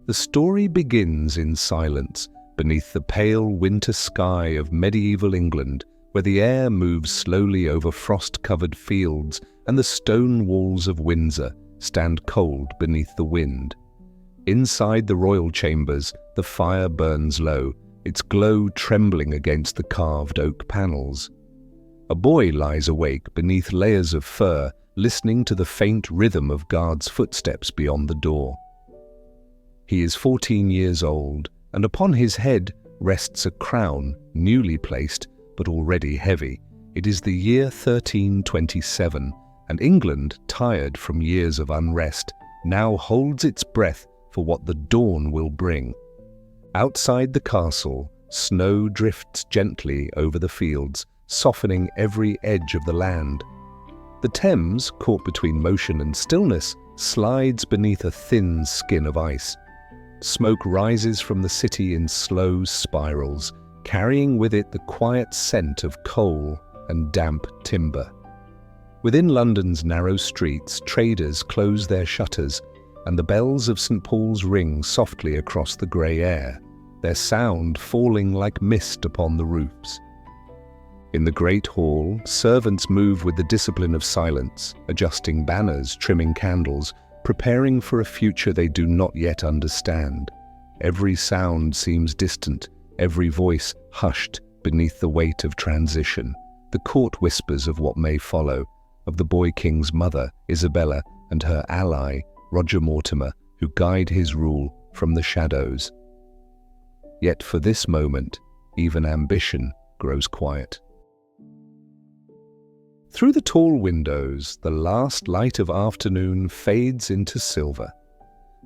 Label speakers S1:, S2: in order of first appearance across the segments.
S1: The story begins in silence, beneath the pale winter sky of medieval England, where the air moves slowly over frost-covered fields and the stone walls of Windsor stand cold beneath the wind. Inside the royal chambers, the fire burns low, its glow trembling against the carved oak panels. A boy lies awake beneath layers of fur, listening to the faint rhythm of guards' footsteps beyond the door. He is 14 years old, and upon his head rests a crown, newly placed, but already heavy. It is the year 1327, and England, tired from years of unrest, now holds its breath for what the dawn will bring. Outside the castle, snow drifts gently over the fields, softening every edge of the land. The Thames, caught between motion and stillness, slides beneath a thin skin of ice. Smoke rises from the city in slow spirals, carrying with it the quiet scent of coal and damp timber. Within London's narrow streets, traders close their shutters, and the bells of St. Paul's ring softly across the grey air, their sound falling like mist upon the roofs. In the great hall, servants move with the discipline of silence, adjusting banners, trimming candles, preparing for a future they do not yet understand. Every sound seems distant, every voice hushed beneath the weight of transition. The court whispers of what may follow, of the boy king's mother, Isabella, and her ally, Roger Mortimer, who guide his rule from the shadows. Yet for this moment, even ambition grows quiet. Through the tall windows, the last light of afternoon fades into silver.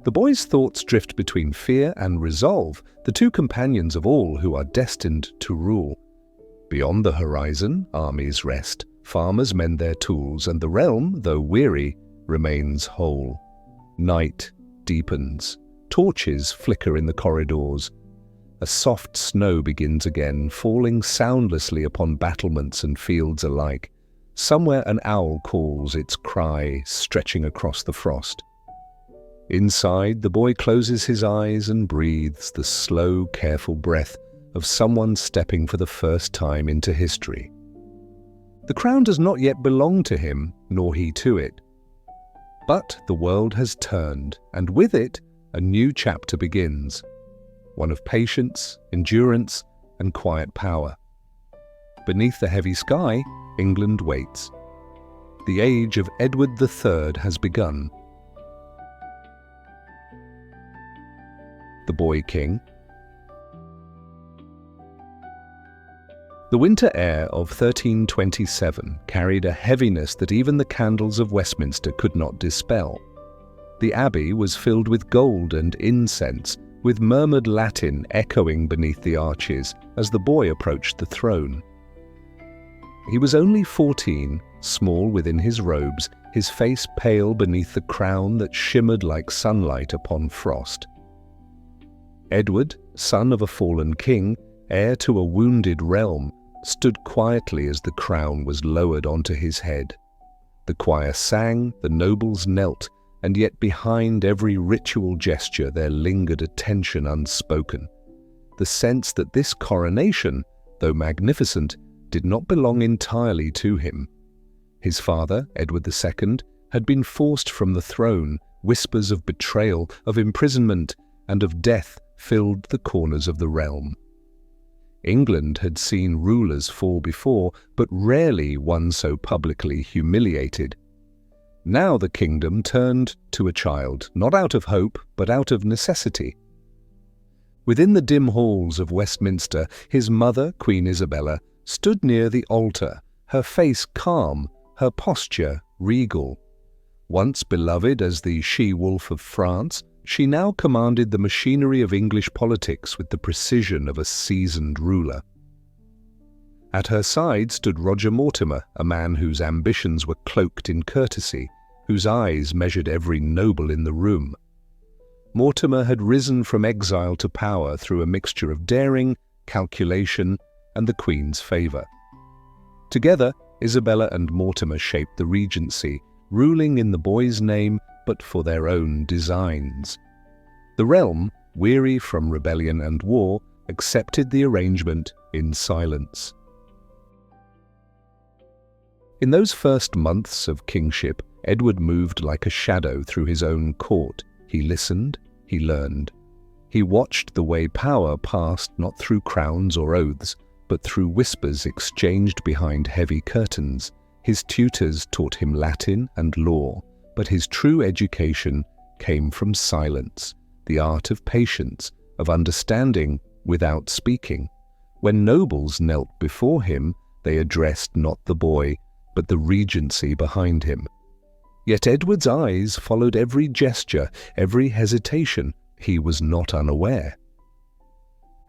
S1: The boy's thoughts drift between fear and resolve, the two companions of all who are destined to rule. Beyond the horizon, armies rest, farmers mend their tools, and the realm, though weary, remains whole. Night deepens. Torches flicker in the corridors. A soft snow begins again, falling soundlessly upon battlements and fields alike. Somewhere an owl calls, its cry stretching across the frost. Inside, the boy closes his eyes and breathes the slow, careful breath of someone stepping for the first time into history. The crown does not yet belong to him, nor he to it. But the world has turned, and with it, a new chapter begins. One of patience, endurance, and quiet power. Beneath the heavy sky, England waits. The age of Edward III has begun. The Boy King. The winter air of 1327 carried a heaviness that even the candles of Westminster could not dispel. The abbey was filled with gold and incense, with murmured Latin echoing beneath the arches as the boy approached the throne. He was only 14, small within his robes, his face pale beneath the crown that shimmered like sunlight upon frost. Edward, son of a fallen king, heir to a wounded realm, stood quietly as the crown was lowered onto his head. The choir sang, the nobles knelt, and yet behind every ritual gesture there lingered a tension unspoken. The sense that this coronation, though magnificent, did not belong entirely to him. His father, Edward II, had been forced from the throne. Whispers of betrayal, of imprisonment, and of death filled the corners of the realm. England had seen rulers fall before, but rarely one so publicly humiliated. Now the kingdom turned to a child, not out of hope, but out of necessity. Within the dim halls of Westminster, his mother, Queen Isabella, stood near the altar, her face calm, her posture regal. Once beloved as the she-wolf of France, she now commanded the machinery of English politics with the precision of a seasoned ruler. At her side stood Roger Mortimer, a man whose ambitions were cloaked in courtesy, whose eyes measured every noble in the room. Mortimer had risen from exile to power through a mixture of daring, calculation, and the Queen's favour. Together, Isabella and Mortimer shaped the regency, ruling in the boy's name but for their own designs. The realm, weary from rebellion and war, accepted the arrangement in silence. In those first months of kingship, Edward moved like a shadow through his own court. He listened, he learned. He watched the way power passed not through crowns or oaths, but through whispers exchanged behind heavy curtains. His tutors taught him Latin and law, but his true education came from silence, the art of patience, of understanding without speaking. When nobles knelt before him, they addressed not the boy, but the regency behind him. Yet Edward's eyes followed every gesture, every hesitation. He was not unaware.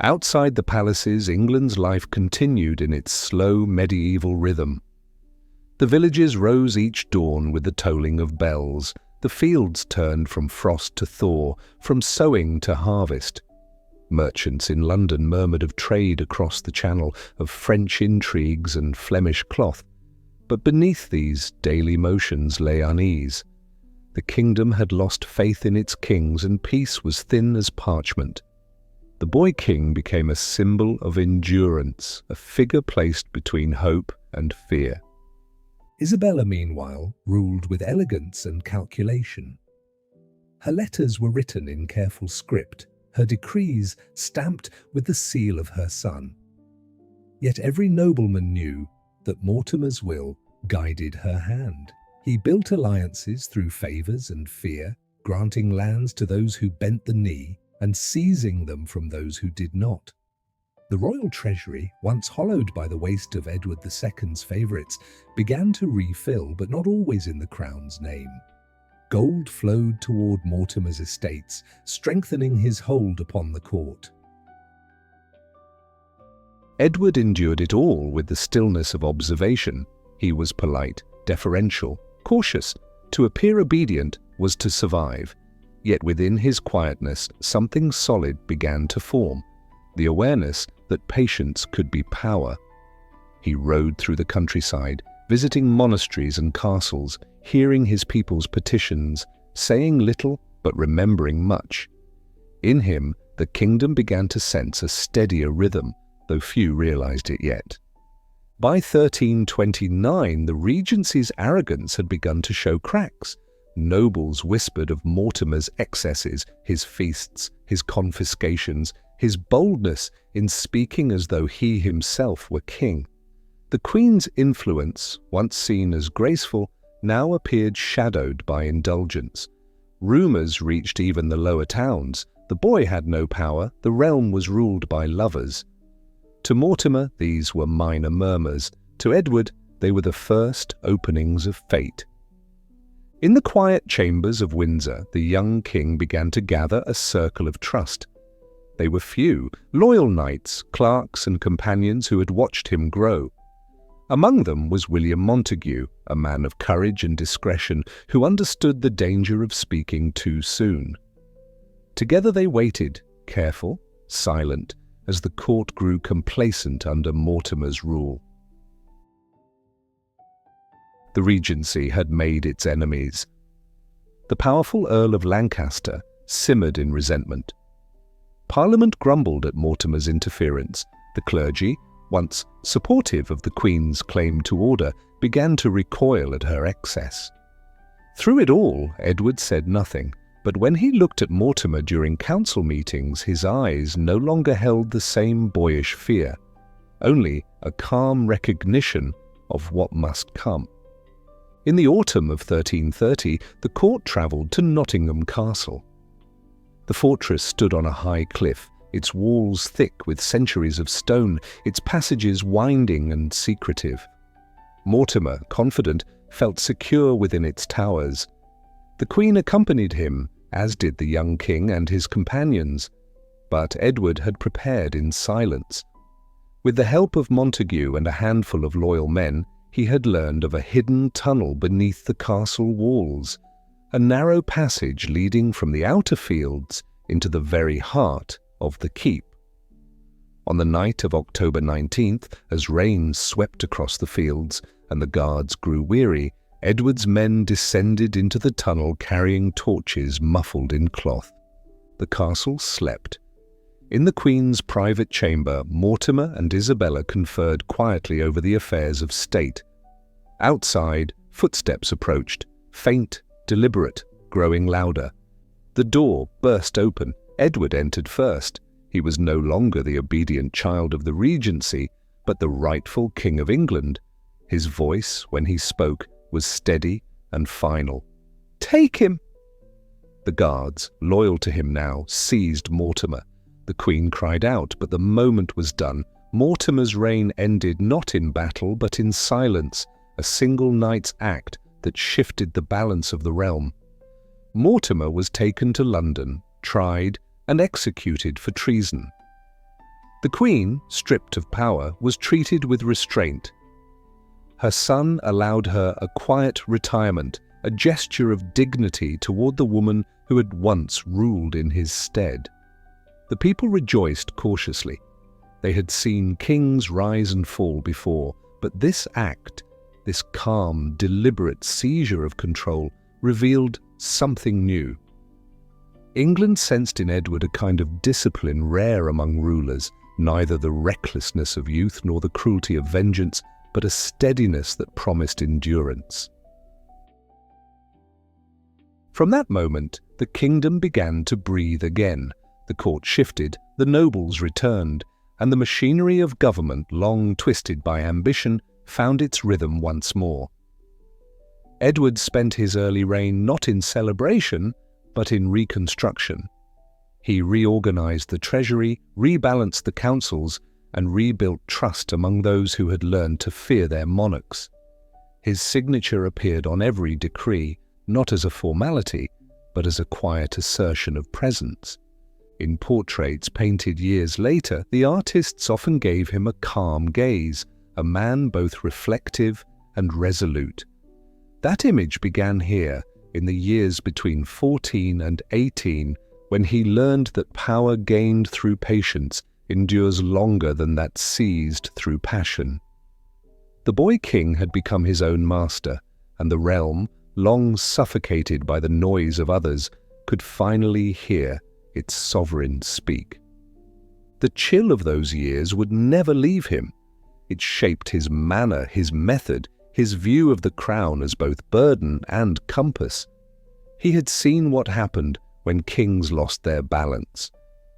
S1: Outside the palaces, England's life continued in its slow medieval rhythm. The villages rose each dawn with the tolling of bells. The fields turned from frost to thaw, from sowing to harvest. Merchants in London murmured of trade across the Channel, of French intrigues and Flemish cloth. But beneath these daily motions lay unease. The kingdom had lost faith in its kings, and peace was thin as parchment. The boy king became a symbol of endurance, a figure placed between hope and fear. Isabella, meanwhile, ruled with elegance and calculation. Her letters were written in careful script, her decrees stamped with the seal of her son. Yet every nobleman knew that Mortimer's will guided her hand. He built alliances through favours and fear, granting lands to those who bent the knee and seizing them from those who did not. The royal treasury, once hollowed by the waste of Edward II's favourites, began to refill, but not always in the crown's name. Gold flowed toward Mortimer's estates, strengthening his hold upon the court. Edward endured it all with the stillness of observation. He was polite, deferential, cautious. To appear obedient was to survive. Yet within his quietness, something solid began to form, the awareness that patience could be power. He rode through the countryside, visiting monasteries and castles, hearing his people's petitions, saying little but remembering much. In him, the kingdom began to sense a steadier rhythm, though few realized it yet. By 1329, the regency's arrogance had begun to show cracks. Nobles whispered of Mortimer's excesses, his feasts, his confiscations, his boldness in speaking as though he himself were king. The Queen's influence, once seen as graceful, now appeared shadowed by indulgence. Rumours reached even the lower towns. The boy had no power, the realm was ruled by lovers. To Mortimer, these were minor murmurs. To Edward, they were the first openings of fate. In the quiet chambers of Windsor, the young king began to gather a circle of trust. They were few, loyal knights, clerks and companions who had watched him grow. Among them was William Montague, a man of courage and discretion who understood the danger of speaking too soon. Together they waited, careful, silent, as the court grew complacent under Mortimer's rule. The regency had made its enemies. The powerful Earl of Lancaster simmered in resentment. Parliament grumbled at Mortimer's interference. The clergy, once supportive of the Queen's claim to order, began to recoil at her excess. Through it all, Edward said nothing, but when he looked at Mortimer during council meetings, his eyes no longer held the same boyish fear, only a calm recognition of what must come. In the autumn of 1330, the court travelled to Nottingham Castle. The fortress stood on a high cliff, its walls thick with centuries of stone, its passages winding and secretive. Mortimer, confident, felt secure within its towers. The Queen accompanied him, as did the young king and his companions. But Edward had prepared in silence. With the help of Montague and a handful of loyal men, he had learned of a hidden tunnel beneath the castle walls, a narrow passage leading from the outer fields into the very heart of the keep. On the night of October 19th, as rain swept across the fields and the guards grew weary, Edward's men descended into the tunnel carrying torches muffled in cloth. the castle slept. In the Queen's private chamber, Mortimer and Isabella conferred quietly over the affairs of state. Outside, footsteps approached, faint, deliberate, growing louder. The door burst open. Edward entered first. He was no longer the obedient child of the Regency, but the rightful King of England. His voice, when he spoke, was steady and final. "Take him!" The guards, loyal to him now, seized Mortimer. The Queen cried out, but the moment was done. Mortimer's reign ended not in battle, but in silence, a single night's act that shifted the balance of the realm. Mortimer was taken to London, tried, and executed for treason. The Queen, stripped of power, was treated with restraint. Her son allowed her a quiet retirement, a gesture of dignity toward the woman who had once ruled in his stead. The people rejoiced cautiously. They had seen kings rise and fall before, but this act, this calm, deliberate seizure of control, revealed something new. England sensed in Edward a kind of discipline rare among rulers, neither the recklessness of youth nor the cruelty of vengeance, but a steadiness that promised endurance. From that moment, the kingdom began to breathe again. The court shifted, the nobles returned, and the machinery of government, long twisted by ambition, found its rhythm once more. Edward spent his early reign not in celebration, but in reconstruction. He reorganized the treasury, rebalanced the councils, and rebuilt trust among those who had learned to fear their monarchs. His signature appeared on every decree, not as a formality, but as a quiet assertion of presence. In portraits painted years later, the artists often gave him a calm gaze, a man both reflective and resolute. That image began here, in the years between 14 and 18, when he learned that power gained through patience endures longer than that seized through passion. The boy king had become his own master, and the realm, long suffocated by the noise of others, could finally hear its sovereign speak. The chill of those years would never leave him. It shaped his manner, his method, his view of the crown as both burden and compass. He had seen what happened when kings lost their balance,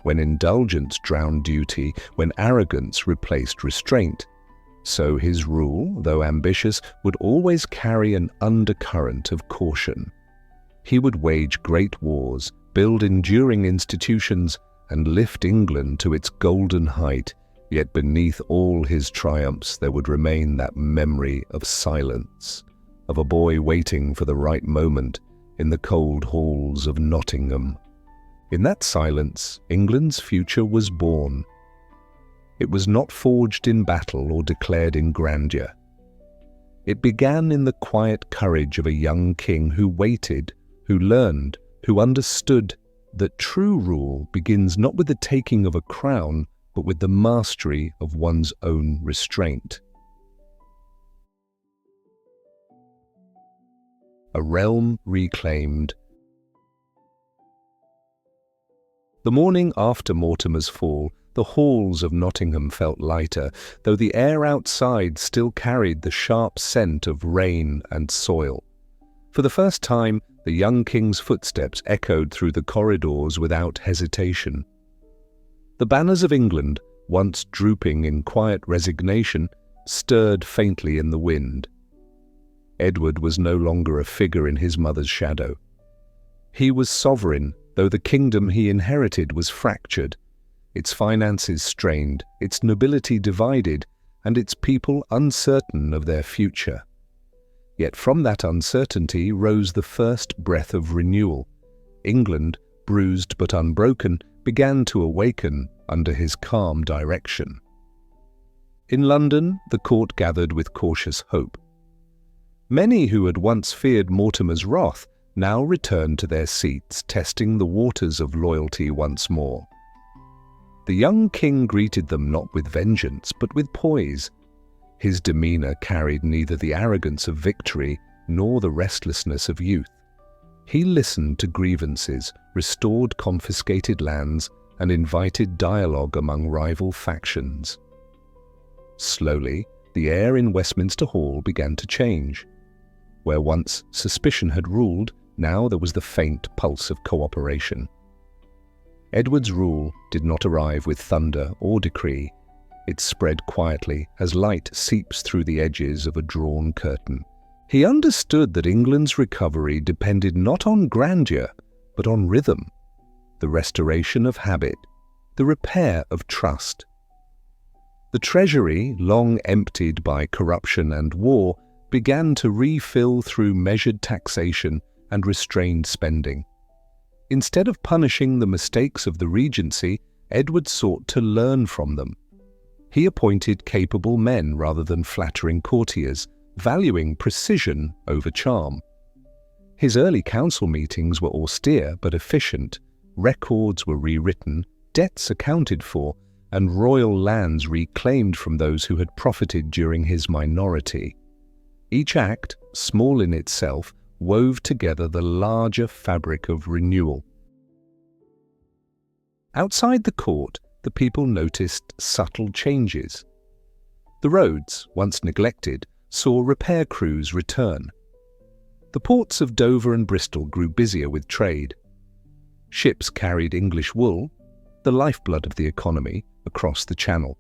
S1: when indulgence drowned duty, when arrogance replaced restraint. So his rule, though ambitious, would always carry an undercurrent of caution. He would wage great wars, build enduring institutions, and lift England to its golden height, yet beneath all his triumphs there would remain that memory of silence, of a boy waiting for the right moment in the cold halls of Nottingham. In that silence, England's future was born. It was not forged in battle or declared in grandeur. It began in the quiet courage of a young king who waited, who learned, who understood that true rule begins not with the taking of a crown, but with the mastery of one's own restraint. A realm reclaimed. The morning after Mortimer's fall, the halls of Nottingham felt lighter, though the air outside still carried the sharp scent of rain and soil. For the first time, the young king's footsteps echoed through the corridors without hesitation. The banners of England, once drooping in quiet resignation, stirred faintly in the wind. Edward was no longer a figure in his mother's shadow. He was sovereign, though the kingdom he inherited was fractured, its finances strained, its nobility divided, and its people uncertain of their future. Yet from that uncertainty rose the first breath of renewal. England, bruised but unbroken, began to awaken under his calm direction. In London, the court gathered with cautious hope. Many who had once feared Mortimer's wrath now returned to their seats, testing the waters of loyalty once more. The young king greeted them not with vengeance, but with poise. His demeanor carried neither the arrogance of victory nor the restlessness of youth. He listened to grievances, restored confiscated lands, and invited dialogue among rival factions. Slowly, the air in Westminster Hall began to change. Where once suspicion had ruled, now there was the faint pulse of cooperation. Edward's rule did not arrive with thunder or decree. It spread quietly as light seeps through the edges of a drawn curtain. He understood that England's recovery depended not on grandeur, but on rhythm, the restoration of habit, the repair of trust. The treasury, long emptied by corruption and war, began to refill through measured taxation and restrained spending. Instead of punishing the mistakes of the Regency, Edward sought to learn from them. He appointed capable men rather than flattering courtiers, valuing precision over charm. His early council meetings were austere but efficient. Records were rewritten, debts accounted for, and royal lands reclaimed from those who had profited during his minority. Each act, small in itself, wove together the larger fabric of renewal. Outside the court, the people noticed subtle changes. The roads, once neglected, saw repair crews return. The ports of Dover and Bristol grew busier with trade. Ships carried English wool, the lifeblood of the economy, across the Channel,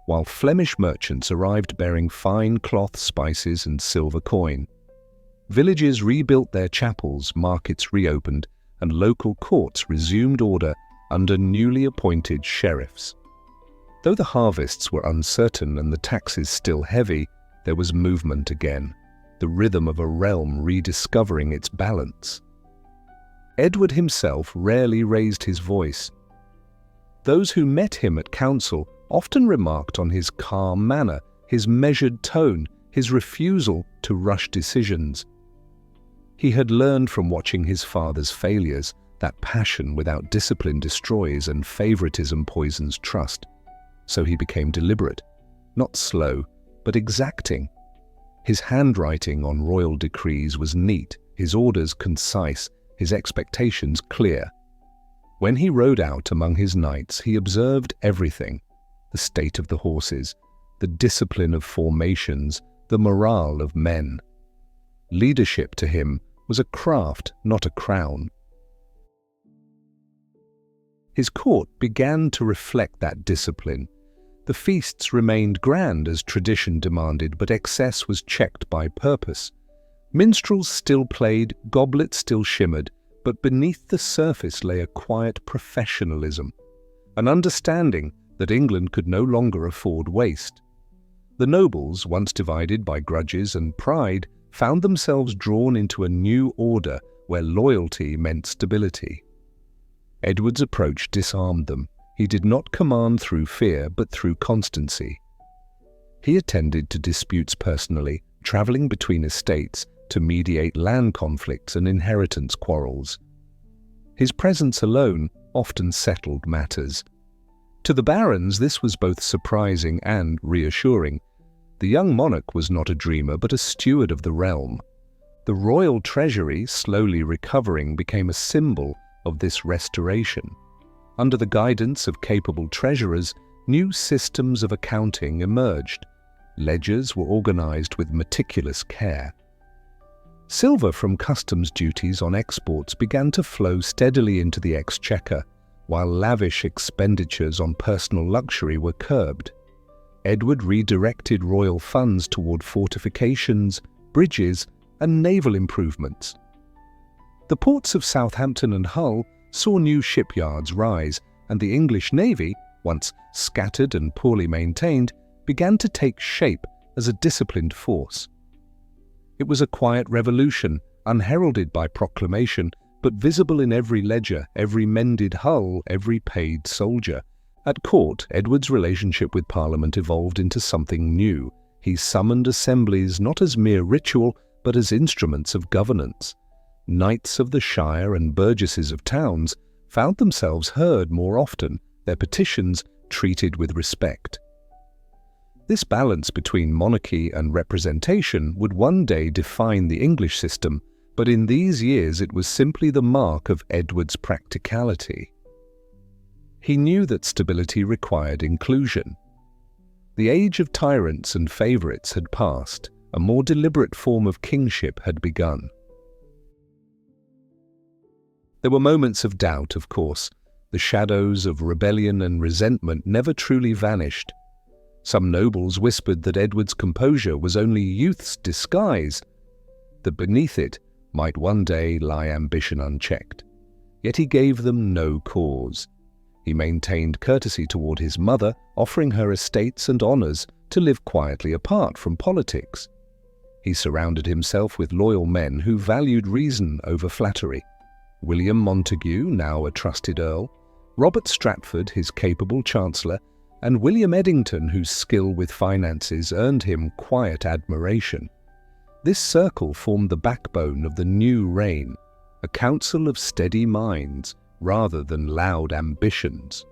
S1: while Flemish merchants arrived bearing fine cloth, spices, and silver coin. Villages rebuilt their chapels, markets reopened, and local courts resumed order under newly appointed sheriffs. Though the harvests were uncertain and the taxes still heavy, there was movement again, the rhythm of a realm rediscovering its balance. Edward himself rarely raised his voice. Those who met him at council often remarked on his calm manner, his measured tone, his refusal to rush decisions. He had learned from watching his father's failures that passion without discipline destroys and favoritism poisons trust. So he became deliberate, not slow, but exacting. His handwriting on royal decrees was neat, his orders concise, his expectations clear. When he rode out among his knights, he observed everything: the state of the horses, the discipline of formations, the morale of men. Leadership to him was a craft, not a crown. His court began to reflect that discipline. The feasts remained grand as tradition demanded, but excess was checked by purpose. Minstrels still played, goblets still shimmered, but beneath the surface lay a quiet professionalism, an understanding that England could no longer afford waste. The nobles, once divided by grudges and pride, found themselves drawn into a new order where loyalty meant stability. Edward's approach disarmed them. He did not command through fear, but through constancy. He attended to disputes personally, traveling between estates to mediate land conflicts and inheritance quarrels. His presence alone often settled matters. To the barons, this was both surprising and reassuring. The young monarch was not a dreamer, but a steward of the realm. The royal treasury, slowly recovering, became a symbol of this restoration. Under the guidance of capable treasurers, new systems of accounting emerged. Ledgers were organized with meticulous care. Silver from customs duties on exports began to flow steadily into the exchequer, while lavish expenditures on personal luxury were curbed. Edward redirected royal funds toward fortifications, bridges, and naval improvements. The ports of Southampton and Hull saw new shipyards rise, and the English navy, once scattered and poorly maintained, began to take shape as a disciplined force. It was a quiet revolution, unheralded by proclamation, but visible in every ledger, every mended hull, every paid soldier. At court, Edward's relationship with Parliament evolved into something new. He summoned assemblies not as mere ritual, but as instruments of governance. Knights of the shire and burgesses of towns found themselves heard more often, their petitions treated with respect. This balance between monarchy and representation would one day define the English system, But in these years it was simply the mark of Edward's practicality. He knew that stability required inclusion. The age of tyrants and favourites had passed. A more deliberate form of kingship had begun. There were moments of doubt, of course. The shadows of rebellion and resentment never truly vanished. Some nobles whispered that Edward's composure was only youth's disguise, that beneath it might one day lie ambition unchecked. Yet he gave them no cause. He maintained courtesy toward his mother, offering her estates and honours to live quietly apart from politics. He surrounded himself with loyal men who valued reason over flattery. William Montague, now a trusted earl, Robert Stratford, his capable chancellor, and William Eddington, whose skill with finances earned him quiet admiration. This circle formed the backbone of the new reign, a council of steady minds rather than loud ambitions.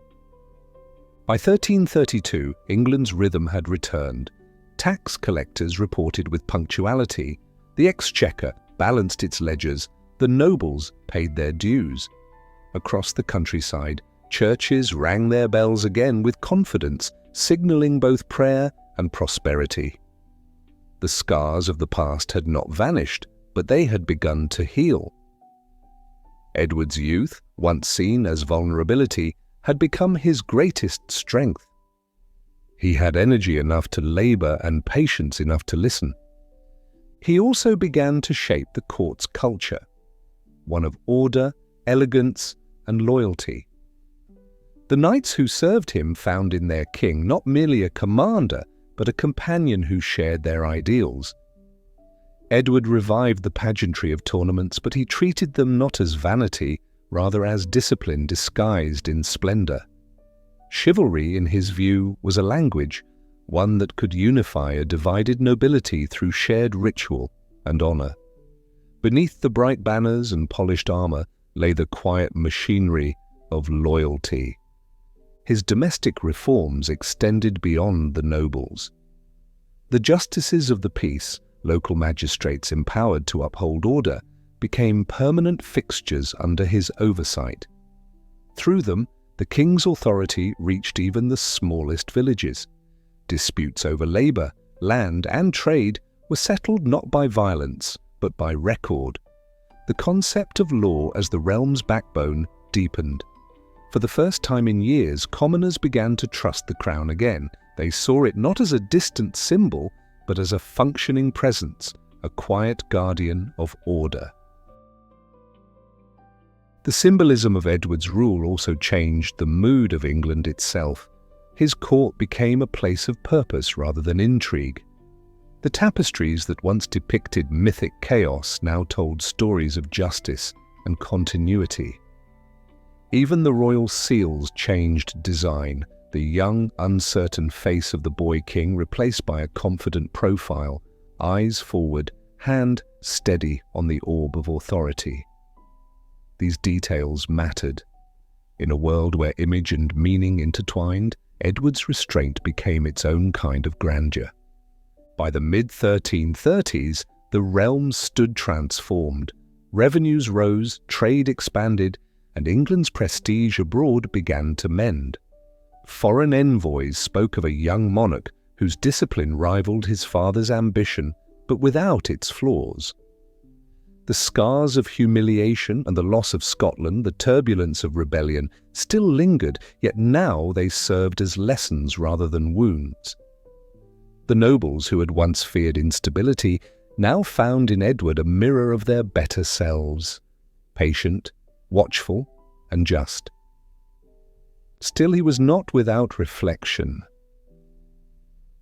S1: By 1332, England's rhythm had returned. Tax collectors reported with punctuality, the exchequer balanced its ledgers, the nobles paid their dues. Across the countryside, churches rang their bells again with confidence, signalling both prayer and prosperity. The scars of the past had not vanished, but they had begun to heal. Edward's youth, once seen as vulnerability, had become his greatest strength. He had energy enough to labour and patience enough to listen. He also began to shape the court's culture, one of order, elegance, and loyalty. The knights who served him found in their king not merely a commander, but a companion who shared their ideals. Edward revived the pageantry of tournaments, but he treated them not as vanity, rather as discipline disguised in splendour. Chivalry, in his view, was a language, one that could unify a divided nobility through shared ritual and honour. Beneath the bright banners and polished armour lay the quiet machinery of loyalty. His domestic reforms extended beyond the nobles. The justices of the peace, local magistrates empowered to uphold order, became permanent fixtures under his oversight. Through them, the king's authority reached even the smallest villages. Disputes over labour, land, and trade were settled not by violence, but by record. The concept of law as the realm's backbone deepened. For the first time in years, commoners began to trust the crown again. They saw it not as a distant symbol, but as a functioning presence, a quiet guardian of order. The symbolism of Edward's rule also changed the mood of England itself. His court became a place of purpose rather than intrigue. The tapestries that once depicted mythic chaos now told stories of justice and continuity. Even the royal seals changed design, the young, uncertain face of the boy king replaced by a confident profile, eyes forward, hand steady on the orb of authority. These details mattered. In a world where image and meaning intertwined, Edward's restraint became its own kind of grandeur. By the mid-1330s, the realm stood transformed. Revenues rose, trade expanded, and England's prestige abroad began to mend. Foreign envoys spoke of a young monarch whose discipline rivaled his father's ambition, but without its flaws. The scars of humiliation and the loss of Scotland, the turbulence of rebellion, still lingered, yet now they served as lessons rather than wounds. The nobles who had once feared instability now found in Edward a mirror of their better selves, patient, watchful, and just. Still, he was not without reflection.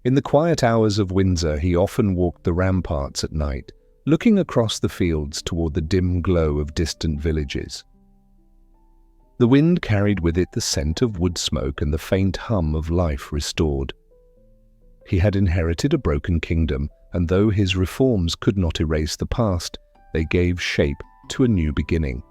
S1: In the quiet hours of Windsor, he often walked the ramparts at night, looking across the fields toward the dim glow of distant villages. The wind carried with it the scent of wood smoke and the faint hum of life restored. He had inherited a broken kingdom, and though his reforms could not erase the past, they gave shape to a new beginning.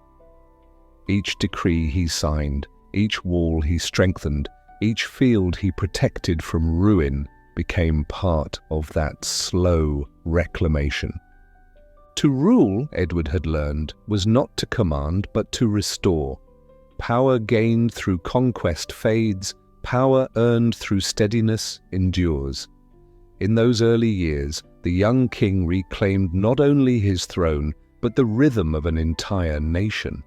S1: Each decree he signed, each wall he strengthened, each field he protected from ruin became part of that slow reclamation. To rule, Edward had learned, was not to command but to restore. Power gained through conquest fades, power earned through steadiness endures. In those early years, the young king reclaimed not only his throne, but the rhythm of an entire nation.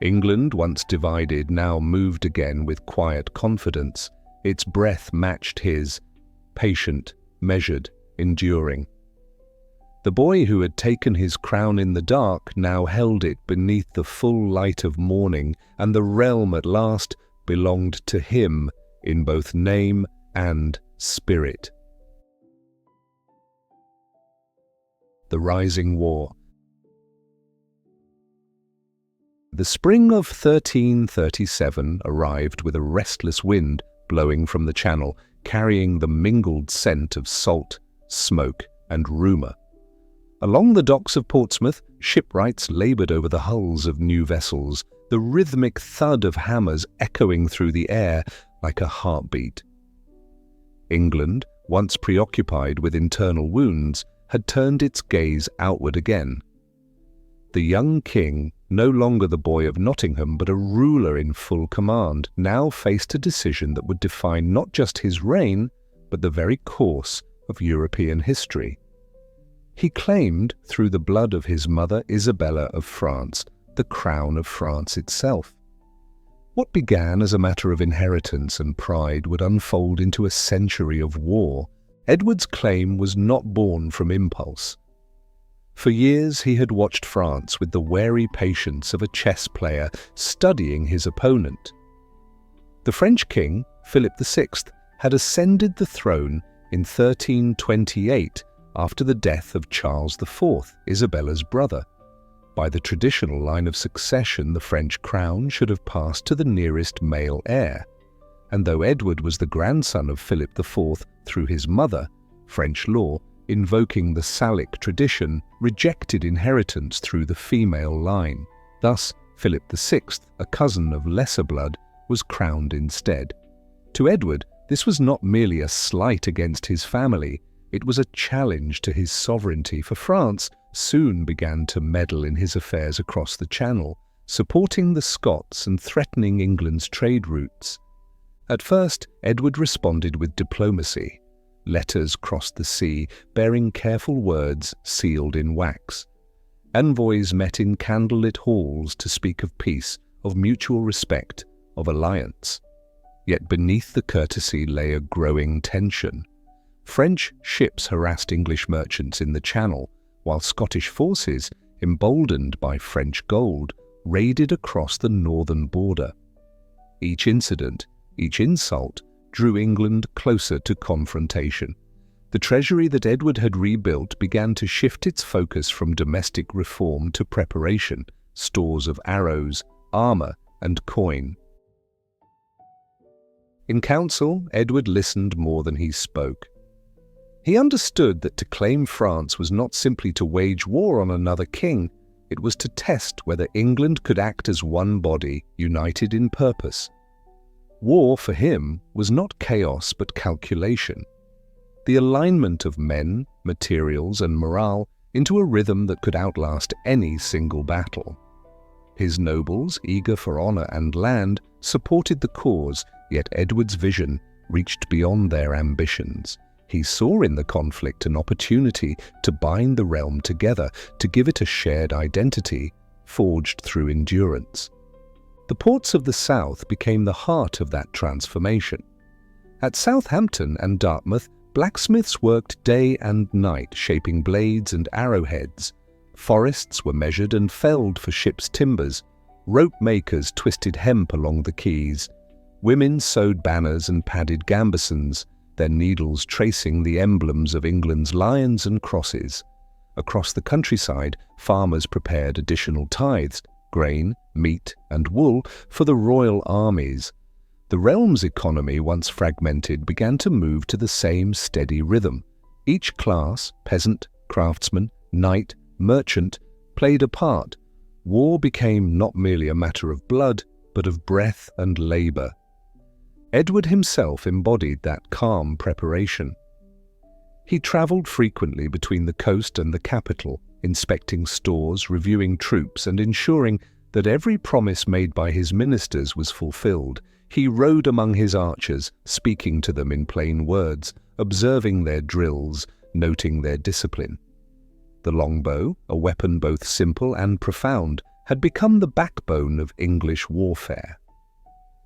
S1: England, once divided, now moved again with quiet confidence. Its breath matched his, patient, measured, enduring. The boy who had taken his crown in the dark now held it beneath the full light of morning, and the realm at last belonged to him in both name and spirit. The Rising War. The spring of 1337 arrived with a restless wind blowing from the Channel, carrying the mingled scent of salt, smoke, and rumour. Along the docks of Portsmouth, shipwrights laboured over the hulls of new vessels, the rhythmic thud of hammers echoing through the air like a heartbeat. England, once preoccupied with internal wounds, had turned its gaze outward again. The young king, no longer the boy of Nottingham but a ruler in full command, now faced a decision that would define not just his reign, but the very course of European history. He claimed, through the blood of his mother Isabella of France, the crown of France itself. What began as a matter of inheritance and pride would unfold into a century of war. Edward's claim was not born from impulse. For years he had watched France with the wary patience of a chess player studying his opponent. The French king, Philip VI, had ascended the throne in 1328 after the death of Charles IV, Isabella's brother. By the traditional line of succession, the French crown should have passed to the nearest male heir. And though Edward was the grandson of Philip IV through his mother, French law, invoking the Salic tradition, rejected inheritance through the female line. Thus, Philip VI, a cousin of lesser blood, was crowned instead. To Edward, this was not merely a slight against his family, it was a challenge to his sovereignty, for France soon began to meddle in his affairs across the Channel, supporting the Scots and threatening England's trade routes. At first, Edward responded with diplomacy. Letters crossed the sea, bearing careful words sealed in wax. Envoys met in candlelit halls to speak of peace, of mutual respect, of alliance. Yet beneath the courtesy lay a growing tension. French ships harassed English merchants in the Channel, while Scottish forces, emboldened by French gold, raided across the northern border. Each incident, each insult, drew England closer to confrontation. The treasury that Edward had rebuilt began to shift its focus from domestic reform to preparation, stores of arrows, armour, and coin. In council, Edward listened more than he spoke. He understood that to claim France was not simply to wage war on another king, it was to test whether England could act as one body, united in purpose. War, for him, was not chaos but calculation. The alignment of men, materials, and morale into a rhythm that could outlast any single battle. His nobles, eager for honour and land, supported the cause, yet Edward's vision reached beyond their ambitions. He saw in the conflict an opportunity to bind the realm together, to give it a shared identity, forged through endurance. The ports of the south became the heart of that transformation. At Southampton and Dartmouth, blacksmiths worked day and night shaping blades and arrowheads. Forests were measured and felled for ships' timbers. Rope makers twisted hemp along the quays. Women sewed banners and padded gambesons, their needles tracing the emblems of England's lions and crosses. Across the countryside, farmers prepared additional tithes, grain, meat, and wool for the royal armies. The realm's economy, once fragmented, began to move to the same steady rhythm. Each class, peasant, craftsman, knight, merchant, played a part. War became not merely a matter of blood, but of breath and labour. Edward himself embodied that calm preparation. He travelled frequently between the coast and the capital, inspecting stores, reviewing troops, and ensuring that every promise made by his ministers was fulfilled. He rode among his archers, speaking to them in plain words, observing their drills, noting their discipline. The longbow, a weapon both simple and profound, had become the backbone of English warfare.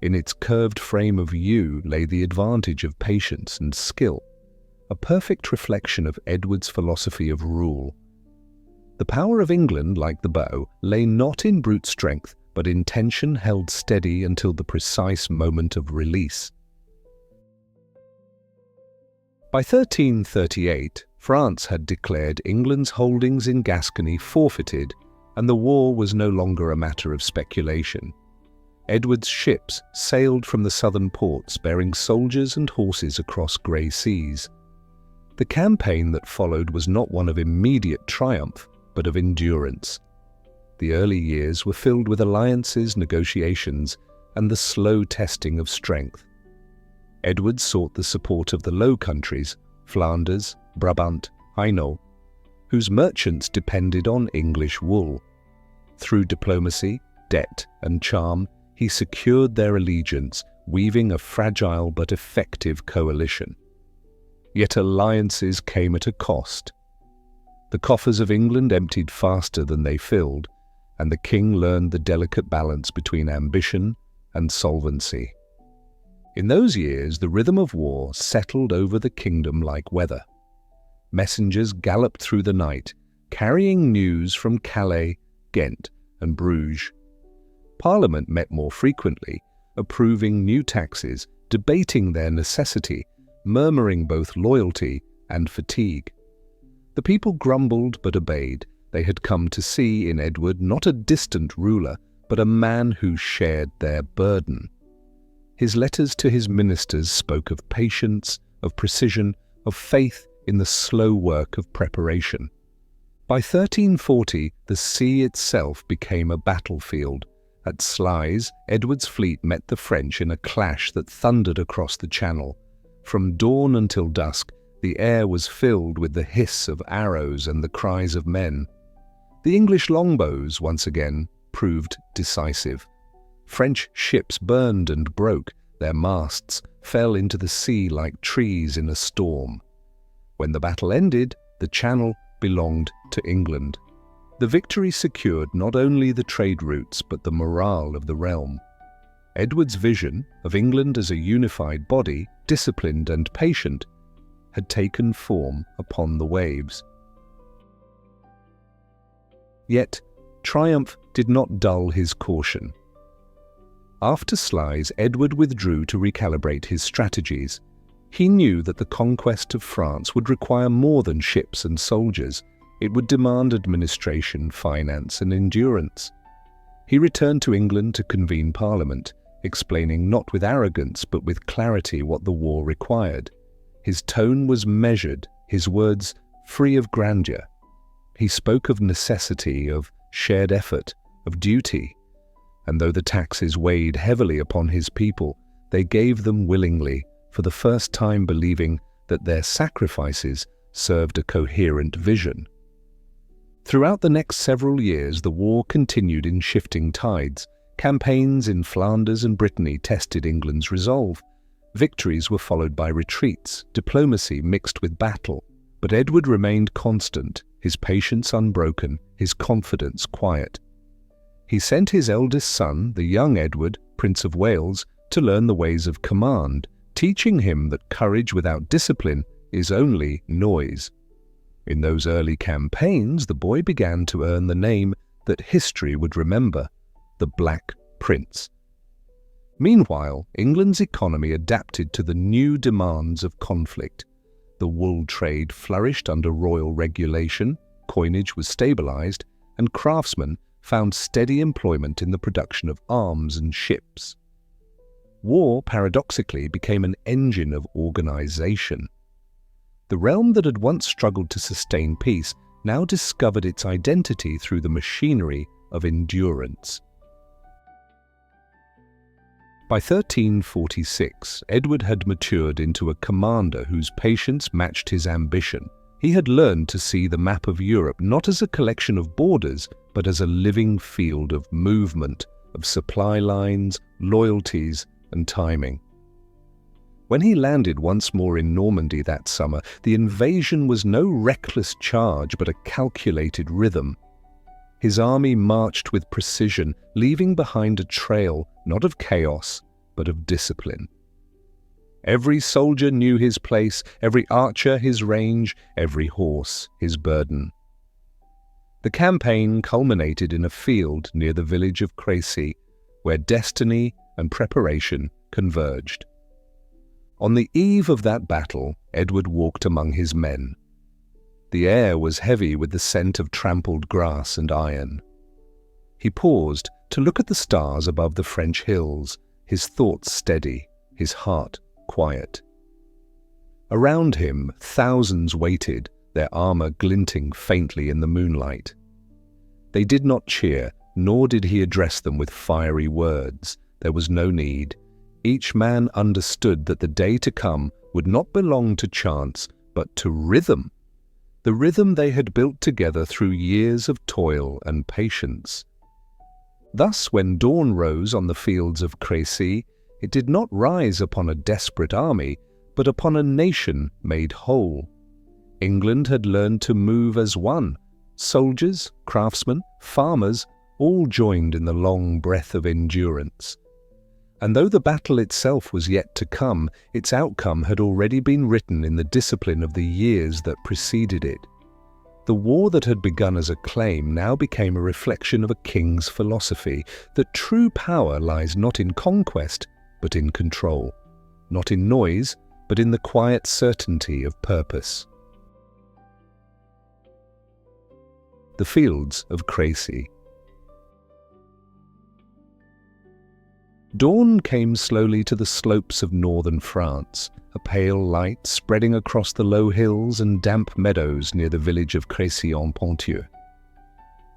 S1: In its curved frame of yew lay the advantage of patience and skill, a perfect reflection of Edward's philosophy of rule. The power of England, like the bow, lay not in brute strength, but in tension held steady until the precise moment of release. By 1338, France had declared England's holdings in Gascony forfeited, and the war was no longer a matter of speculation. Edward's ships sailed from the southern ports bearing soldiers and horses across grey seas. The campaign that followed was not one of immediate triumph, but of endurance. The early years were filled with alliances, negotiations, and the slow testing of strength. Edward sought the support of the Low Countries, Flanders, Brabant, Hainault, whose merchants depended on English wool. Through diplomacy, debt, and charm, he secured their allegiance, weaving a fragile but effective coalition. Yet alliances came at a cost. The coffers of England emptied faster than they filled, and the king learned the delicate balance between ambition and solvency. In those years, the rhythm of war settled over the kingdom like weather. Messengers galloped through the night, carrying news from Calais, Ghent, and Bruges. Parliament met more frequently, approving new taxes, debating their necessity, murmuring both loyalty and fatigue. The people grumbled but obeyed. They had come to see in Edward not a distant ruler, but a man who shared their burden. His letters to his ministers spoke of patience, of precision, of faith in the slow work of preparation. By 1340, the sea itself became a battlefield. At Sluys, Edward's fleet met the French in a clash that thundered across the Channel. From dawn until dusk, the air was filled with the hiss of arrows and the cries of men. The English longbows, once again, proved decisive. French ships burned and broke, their masts fell into the sea like trees in a storm. When the battle ended, the Channel belonged to England. The victory secured not only the trade routes but the morale of the realm. Edward's vision of England as a unified body, disciplined and patient, had taken form upon the waves. Yet, triumph did not dull his caution. After Sluys, Edward withdrew to recalibrate his strategies. He knew that the conquest of France would require more than ships and soldiers. It would demand administration, finance, and endurance. He returned to England to convene Parliament, explaining not with arrogance but with clarity what the war required. His tone was measured, his words free of grandeur. He spoke of necessity, of shared effort, of duty. And though the taxes weighed heavily upon his people, they gave them willingly, for the first time believing that their sacrifices served a coherent vision. Throughout the next several years, the war continued in shifting tides. Campaigns in Flanders and Brittany tested England's resolve. Victories were followed by retreats, diplomacy mixed with battle. But Edward remained constant, his patience unbroken, his confidence quiet. He sent his eldest son, the young Edward, Prince of Wales, to learn the ways of command, teaching him that courage without discipline is only noise. In those early campaigns, the boy began to earn the name that history would remember, the Black Prince. Meanwhile, England's economy adapted to the new demands of conflict. The wool trade flourished under royal regulation, coinage was stabilized, and craftsmen found steady employment in the production of arms and ships. War, paradoxically, became an engine of organization. The realm that had once struggled to sustain peace now discovered its identity through the machinery of endurance. By 1346, Edward had matured into a commander whose patience matched his ambition. He had learned to see the map of Europe not as a collection of borders, but as a living field of movement, of supply lines, loyalties, and timing. When he landed once more in Normandy that summer, the invasion was no reckless charge but a calculated rhythm. His army marched with precision, leaving behind a trail not of chaos, but of discipline. Every soldier knew his place, every archer his range, every horse his burden. The campaign culminated in a field near the village of Crécy, where destiny and preparation converged. On the eve of that battle, Edward walked among his men. The air was heavy with the scent of trampled grass and iron. He paused to look at the stars above the French hills, his thoughts steady, his heart quiet. Around him, thousands waited, their armor glinting faintly in the moonlight. They did not cheer, nor did he address them with fiery words. There was no need. Each man understood that the day to come would not belong to chance, but to rhythm. The rhythm they had built together through years of toil and patience. Thus, when dawn rose on the fields of Crécy, it did not rise upon a desperate army, but upon a nation made whole. England had learned to move as one. Soldiers, craftsmen, farmers, all joined in the long breath of endurance. And though the battle itself was yet to come, its outcome had already been written in the discipline of the years that preceded it. The war that had begun as a claim now became a reflection of a king's philosophy, that true power lies not in conquest, but in control, not in noise, but in the quiet certainty of purpose. The fields of Crécy. Dawn came slowly to the slopes of northern France, a pale light spreading across the low hills and damp meadows near the village of Crécy-en-Ponthieu.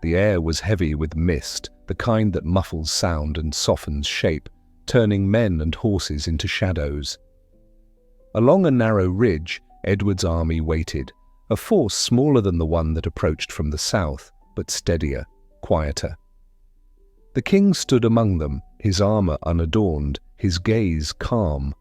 S1: The air was heavy with mist, the kind that muffles sound and softens shape, turning men and horses into shadows. Along a narrow ridge, Edward's army waited, a force smaller than the one that approached from the south, but steadier, quieter. The king stood among them, his armor unadorned, his gaze calm.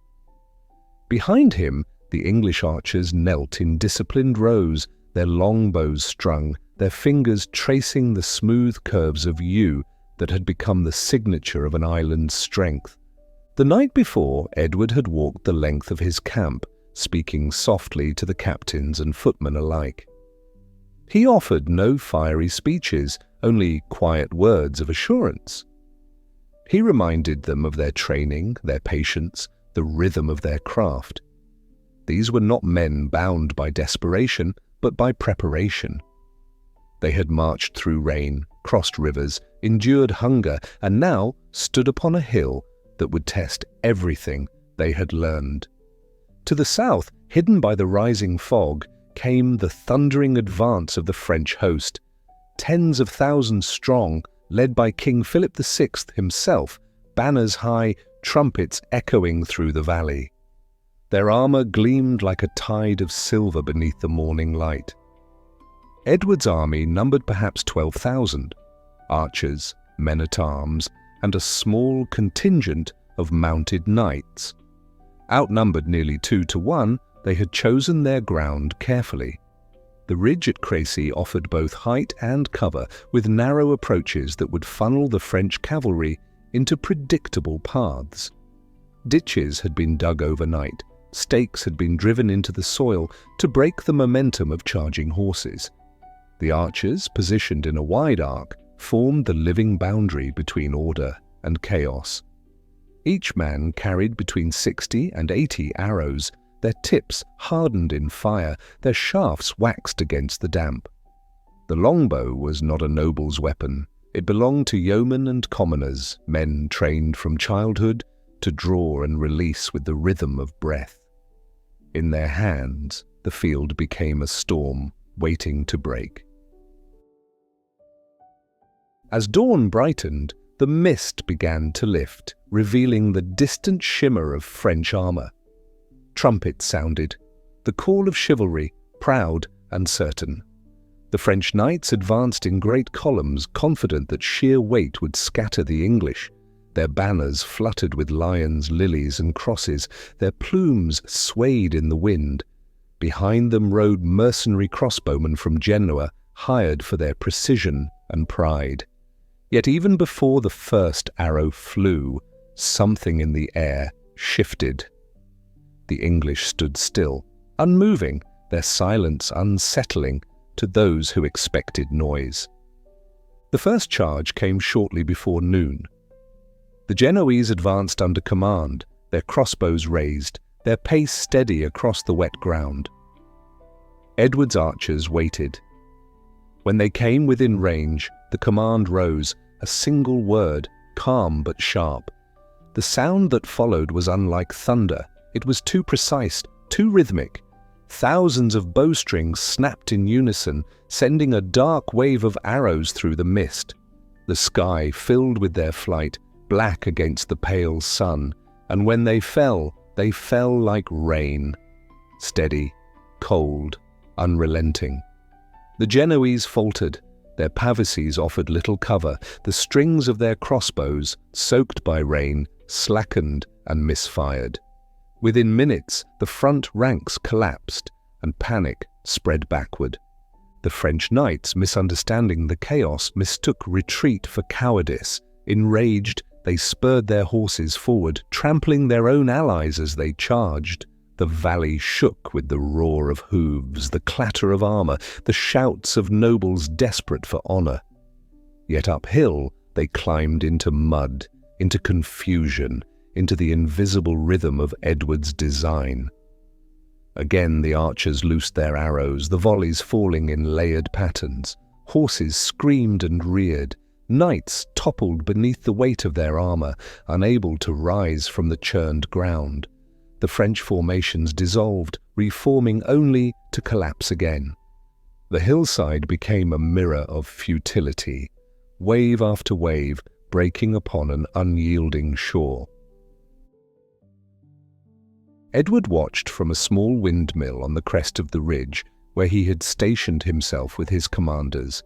S1: Behind him, the English archers knelt in disciplined rows, their longbows strung, their fingers tracing the smooth curves of yew that had become the signature of an island's strength. The night before, Edward had walked the length of his camp, speaking softly to the captains and footmen alike. He offered no fiery speeches, only quiet words of assurance. He reminded them of their training, their patience, the rhythm of their craft. These were not men bound by desperation, but by preparation. They had marched through rain, crossed rivers, endured hunger, and now stood upon a hill that would test everything they had learned. To the south, hidden by the rising fog, came the thundering advance of the French host, tens of thousands strong, led by King Philip VI himself, banners high, trumpets echoing through the valley. Their armor gleamed like a tide of silver beneath the morning light. Edward's army numbered perhaps 12,000, archers, men-at-arms, and a small contingent of mounted knights. Outnumbered nearly 2 to 1, they had chosen their ground carefully. The ridge at Crécy offered both height and cover, with narrow approaches that would funnel the French cavalry into predictable paths. Ditches had been dug overnight, stakes had been driven into the soil to break the momentum of charging horses. The archers, positioned in a wide arc, formed the living boundary between order and chaos. Each man carried between 60 and 80 arrows, their tips hardened in fire, their shafts waxed against the damp. The longbow was not a noble's weapon. It belonged to yeomen and commoners, men trained from childhood to draw and release with the rhythm of breath. In their hands, the field became a storm waiting to break. As dawn brightened, the mist began to lift, revealing the distant shimmer of French armor. Trumpets sounded, the call of chivalry, proud and certain. The French knights advanced in great columns, confident that sheer weight would scatter the English. Their banners fluttered with lions, lilies, and crosses. Their plumes swayed in the wind. Behind them rode mercenary crossbowmen from Genoa, hired for their precision and pride. Yet even before the first arrow flew, something in the air shifted. The English stood still, unmoving, their silence unsettling to those who expected noise. The first charge came shortly before noon. The Genoese advanced under command, their crossbows raised, their pace steady across the wet ground. Edward's archers waited. When they came within range, the command rose, a single word, calm but sharp. The sound that followed was unlike thunder. It was too precise, too rhythmic. Thousands of bowstrings snapped in unison, sending a dark wave of arrows through the mist. The sky filled with their flight, black against the pale sun, and when they fell like rain. Steady, cold, unrelenting. The Genoese faltered. Their pavises offered little cover. The strings of their crossbows, soaked by rain, slackened and misfired. Within minutes, the front ranks collapsed, and panic spread backward. The French knights, misunderstanding the chaos, mistook retreat for cowardice. Enraged, they spurred their horses forward, trampling their own allies as they charged. The valley shook with the roar of hooves, the clatter of armor, the shouts of nobles desperate for honor. Yet uphill they climbed into mud, into confusion, into the invisible rhythm of Edward's design. Again the archers loosed their arrows, the volleys falling in layered patterns. Horses screamed and reared. Knights toppled beneath the weight of their armor, unable to rise from the churned ground. The French formations dissolved, reforming only to collapse again. The hillside became a mirror of futility, wave after wave breaking upon an unyielding shore. Edward watched from a small windmill on the crest of the ridge, where he had stationed himself with his commanders.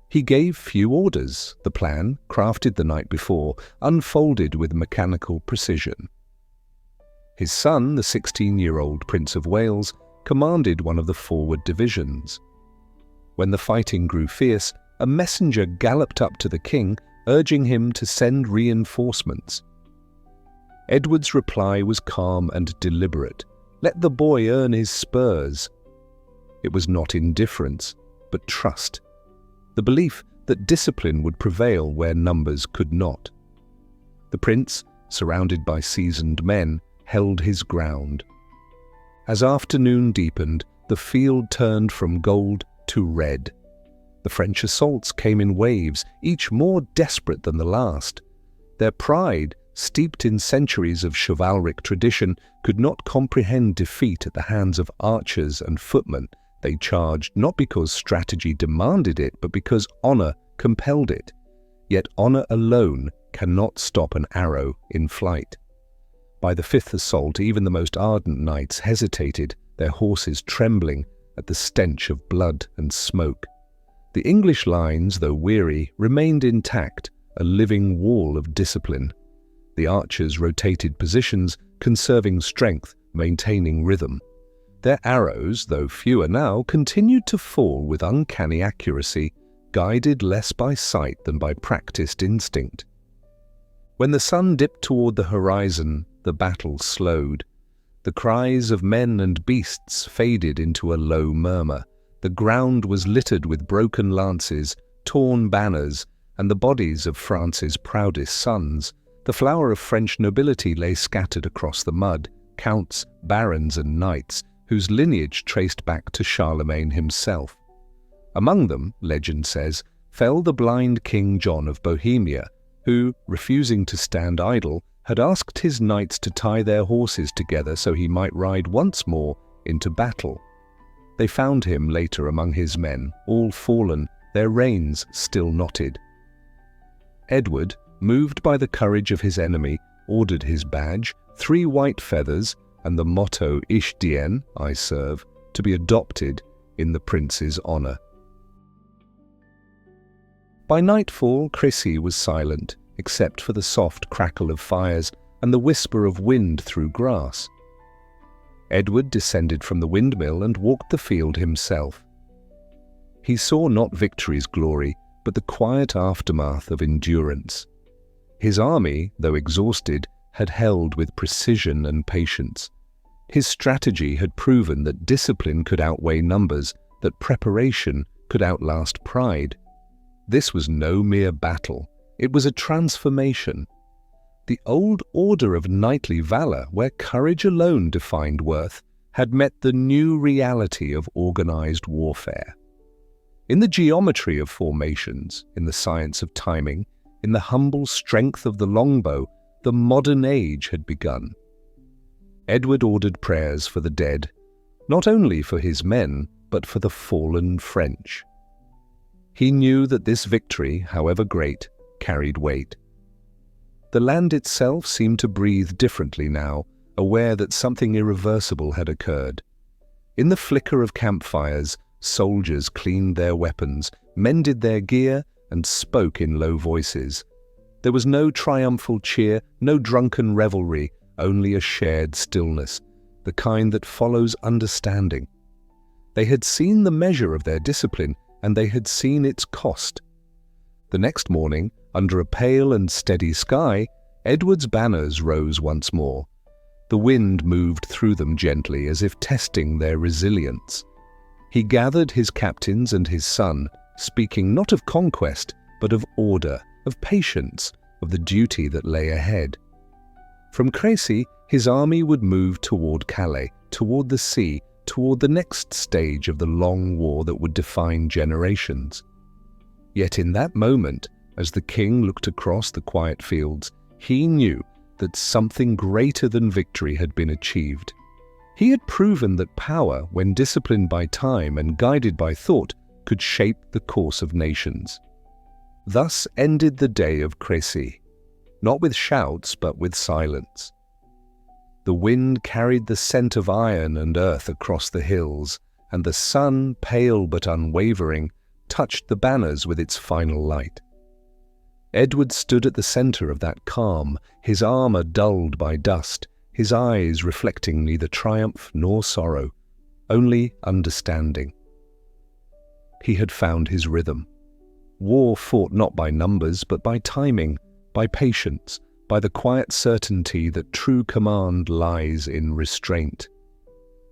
S1: He gave few orders. The plan, crafted the night before, unfolded with mechanical precision. His son, the 16-year-old Prince of Wales, commanded one of the forward divisions. When the fighting grew fierce, a messenger galloped up to the king, urging him to send reinforcements. Edward's reply was calm and deliberate. Let the boy earn his spurs. It was not indifference, but trust. The belief that discipline would prevail where numbers could not. The prince, surrounded by seasoned men, held his ground. As afternoon deepened, the field turned from gold to red. The French assaults came in waves, each more desperate than the last. Their pride, steeped in centuries of chivalric tradition, could not comprehend defeat at the hands of archers and footmen. They charged not because strategy demanded it, but because honor compelled it. Yet honor alone cannot stop an arrow in flight. By the fifth assault, even the most ardent knights hesitated, their horses trembling at the stench of blood and smoke. The English lines, though weary, remained intact, a living wall of discipline. The archers rotated positions, conserving strength, maintaining rhythm. Their arrows, though fewer now, continued to fall with uncanny accuracy, guided less by sight than by practiced instinct. When the sun dipped toward the horizon, the battle slowed. The cries of men and beasts faded into a low murmur. The ground was littered with broken lances, torn banners, and the bodies of France's proudest sons. The flower of French nobility lay scattered across the mud, counts, barons, and knights, whose lineage traced back to Charlemagne himself. Among them, legend says, fell the blind King John of Bohemia, who, refusing to stand idle, had asked his knights to tie their horses together so he might ride once more into battle. They found him later among his men, all fallen, their reins still knotted. Edward, moved by the courage of his enemy, ordered his badge, 3 white feathers, and the motto "Ich dien," I serve, to be adopted in the prince's honour. By nightfall, Crécy was silent, except for the soft crackle of fires and the whisper of wind through grass. Edward descended from the windmill and walked the field himself. He saw not victory's glory, but the quiet aftermath of endurance. His army, though exhausted, had held with precision and patience. His strategy had proven that discipline could outweigh numbers, that preparation could outlast pride. This was no mere battle, it was a transformation. The old order of knightly valor, where courage alone defined worth, had met the new reality of organized warfare. In the geometry of formations, in the science of timing, in the humble strength of the longbow, the modern age had begun. Edward ordered prayers for the dead, not only for his men, but for the fallen French. He knew that this victory, however great, carried weight. The land itself seemed to breathe differently now, aware that something irreversible had occurred. In the flicker of campfires, soldiers cleaned their weapons, mended their gear, and spoke in low voices. There was no triumphal cheer, no drunken revelry, only a shared stillness, the kind that follows understanding. They had seen the measure of their discipline, and they had seen its cost. The next morning, under a pale and steady sky, Edward's banners rose once more. The wind moved through them gently, as if testing their resilience. He gathered his captains and his son, speaking not of conquest, but of order, of patience, of the duty that lay ahead. From Crécy, his army would move toward Calais, toward the sea, toward the next stage of the long war that would define generations. Yet in that moment, as the king looked across the quiet fields, he knew that something greater than victory had been achieved. He had proven that power, when disciplined by time and guided by thought, could shape the course of nations. Thus ended the day of Crécy, not with shouts but with silence. The wind carried the scent of iron and earth across the hills, and the sun, pale but unwavering, touched the banners with its final light. Edward stood at the center of that calm, his armor dulled by dust, his eyes reflecting neither triumph nor sorrow, only understanding. He had found his rhythm. War fought not by numbers, but by timing, by patience, by the quiet certainty that true command lies in restraint.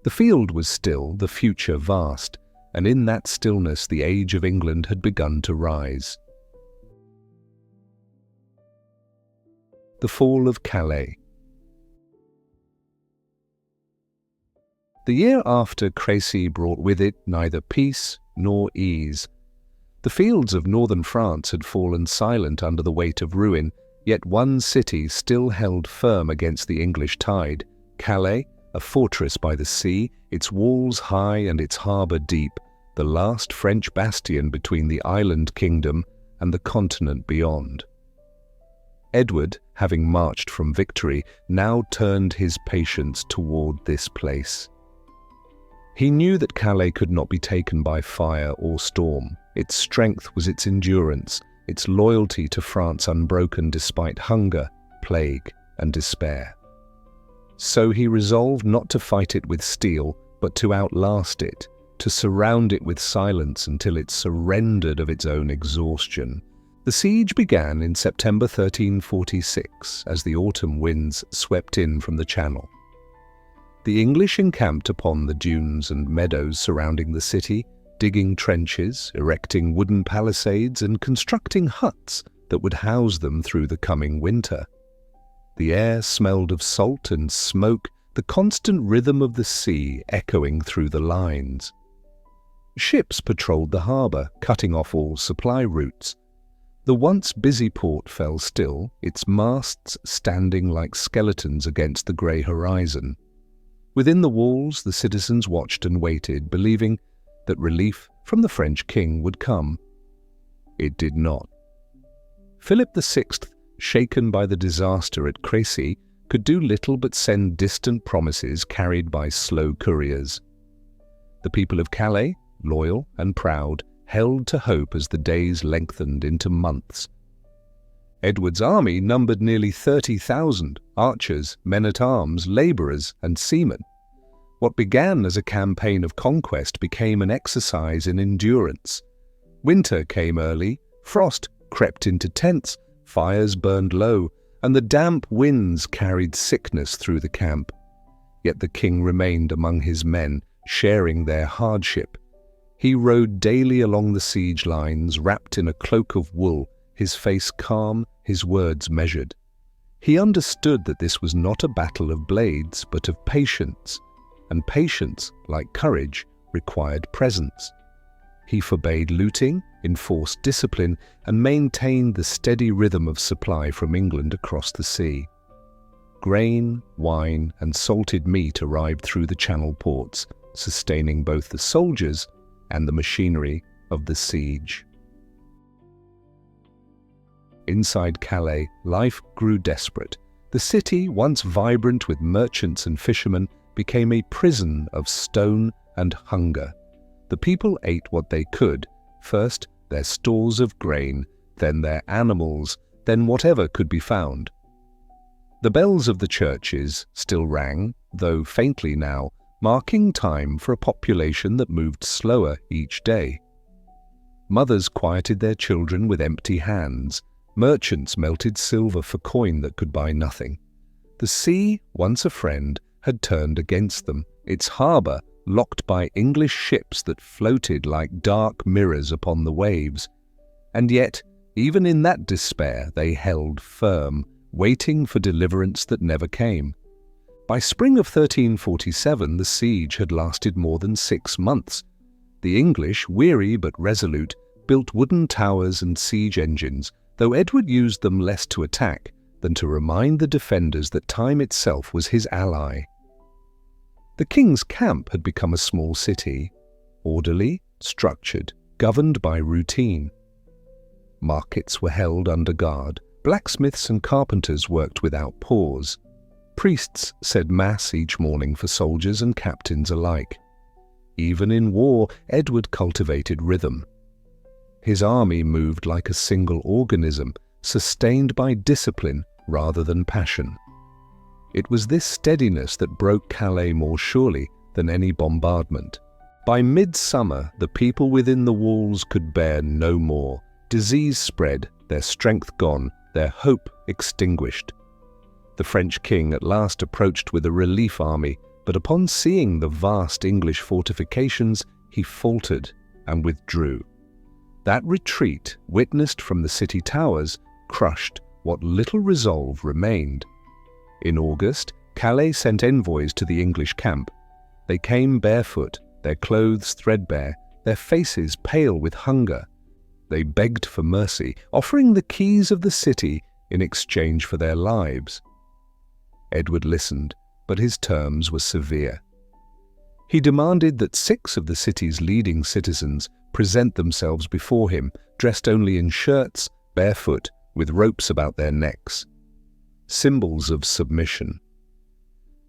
S1: The field was still, the future vast, and in that stillness the age of England had begun to rise. The fall of Calais. The year after, Crécy brought with it neither peace nor ease. The fields of northern France had fallen silent under the weight of ruin, yet one city still held firm against the English tide. Calais, a fortress by the sea, its walls high and its harbour deep, the last French bastion between the island kingdom and the continent beyond. Edward, having marched from victory, now turned his patience toward this place. He knew that Calais could not be taken by fire or storm. Its strength was its endurance, its loyalty to France unbroken despite hunger, plague, and despair. So he resolved not to fight it with steel, but to outlast it, to surround it with silence until it surrendered of its own exhaustion. The siege began in September 1346, as the autumn winds swept in from the Channel. The English encamped upon the dunes and meadows surrounding the city, digging trenches, erecting wooden palisades, and constructing huts that would house them through the coming winter. The air smelled of salt and smoke, the constant rhythm of the sea echoing through the lines. Ships patrolled the harbour, cutting off all supply routes. The once busy port fell still, its masts standing like skeletons against the grey horizon. Within the walls, the citizens watched and waited, believing that relief from the French king would come. It did not. Philip VI, shaken by the disaster at Crécy, could do little but send distant promises carried by slow couriers. The people of Calais, loyal and proud, held to hope as the days lengthened into months. Edward's army numbered nearly 30,000 archers, men-at-arms, labourers and seamen. What began as a campaign of conquest became an exercise in endurance. Winter came early, frost crept into tents, fires burned low, and the damp winds carried sickness through the camp. Yet the king remained among his men, sharing their hardship. He rode daily along the siege lines, wrapped in a cloak of wool, his face calm, his words measured. He understood that this was not a battle of blades, but of patience, and patience, like courage, required presence. He forbade looting, enforced discipline, and maintained the steady rhythm of supply from England across the sea. Grain, wine, and salted meat arrived through the Channel ports, sustaining both the soldiers and the machinery of the siege. Inside Calais, life grew desperate. The city, once vibrant with merchants and fishermen, became a prison of stone and hunger. The people ate what they could, first their stores of grain, then their animals, then whatever could be found. The bells of the churches still rang, though faintly now, marking time for a population that moved slower each day. Mothers quieted their children with empty hands. Merchants melted silver for coin that could buy nothing. The sea, once a friend, had turned against them, its harbour locked by English ships that floated like dark mirrors upon the waves. And yet, even in that despair, they held firm, waiting for deliverance that never came. By spring of 1347, the siege had lasted more than 6 months. The English, weary but resolute, built wooden towers and siege engines, though Edward used them less to attack than to remind the defenders that time itself was his ally. The king's camp had become a small city, orderly, structured, governed by routine. Markets were held under guard, blacksmiths and carpenters worked without pause. Priests said mass each morning for soldiers and captains alike. Even in war, Edward cultivated rhythm. His army moved like a single organism, sustained by discipline rather than passion. It was this steadiness that broke Calais more surely than any bombardment. By midsummer, the people within the walls could bear no more. Disease spread, their strength gone, their hope extinguished. The French king at last approached with a relief army, but upon seeing the vast English fortifications, he faltered and withdrew. That retreat, witnessed from the city towers, crushed what little resolve remained. In August, Calais sent envoys to the English camp. They came barefoot, their clothes threadbare, their faces pale with hunger. They begged for mercy, offering the keys of the city in exchange for their lives. Edward listened, but his terms were severe. He demanded that 6 of the city's leading citizens present themselves before him, dressed only in shirts, barefoot, with ropes about their necks. Symbols of submission.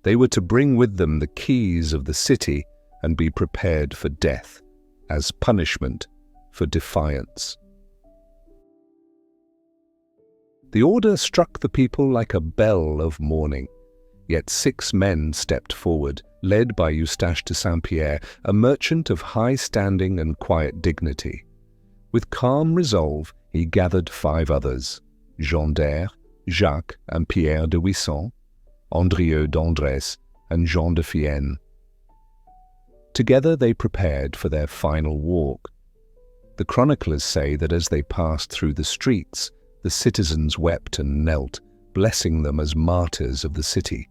S1: They were to bring with them the keys of the city and be prepared for death, as punishment for defiance. The order struck the people like a bell of morning, yet 6 men stepped forward, led by Eustache de Saint-Pierre, a merchant of high standing and quiet dignity. With calm resolve, he gathered 5 others, Jean d'Air, Jacques and Pierre de Wissant, Andrieux d'Andrés and Jean de Fienne. Together they prepared for their final walk. The chroniclers say that as they passed through the streets, the citizens wept and knelt, blessing them as martyrs of the city.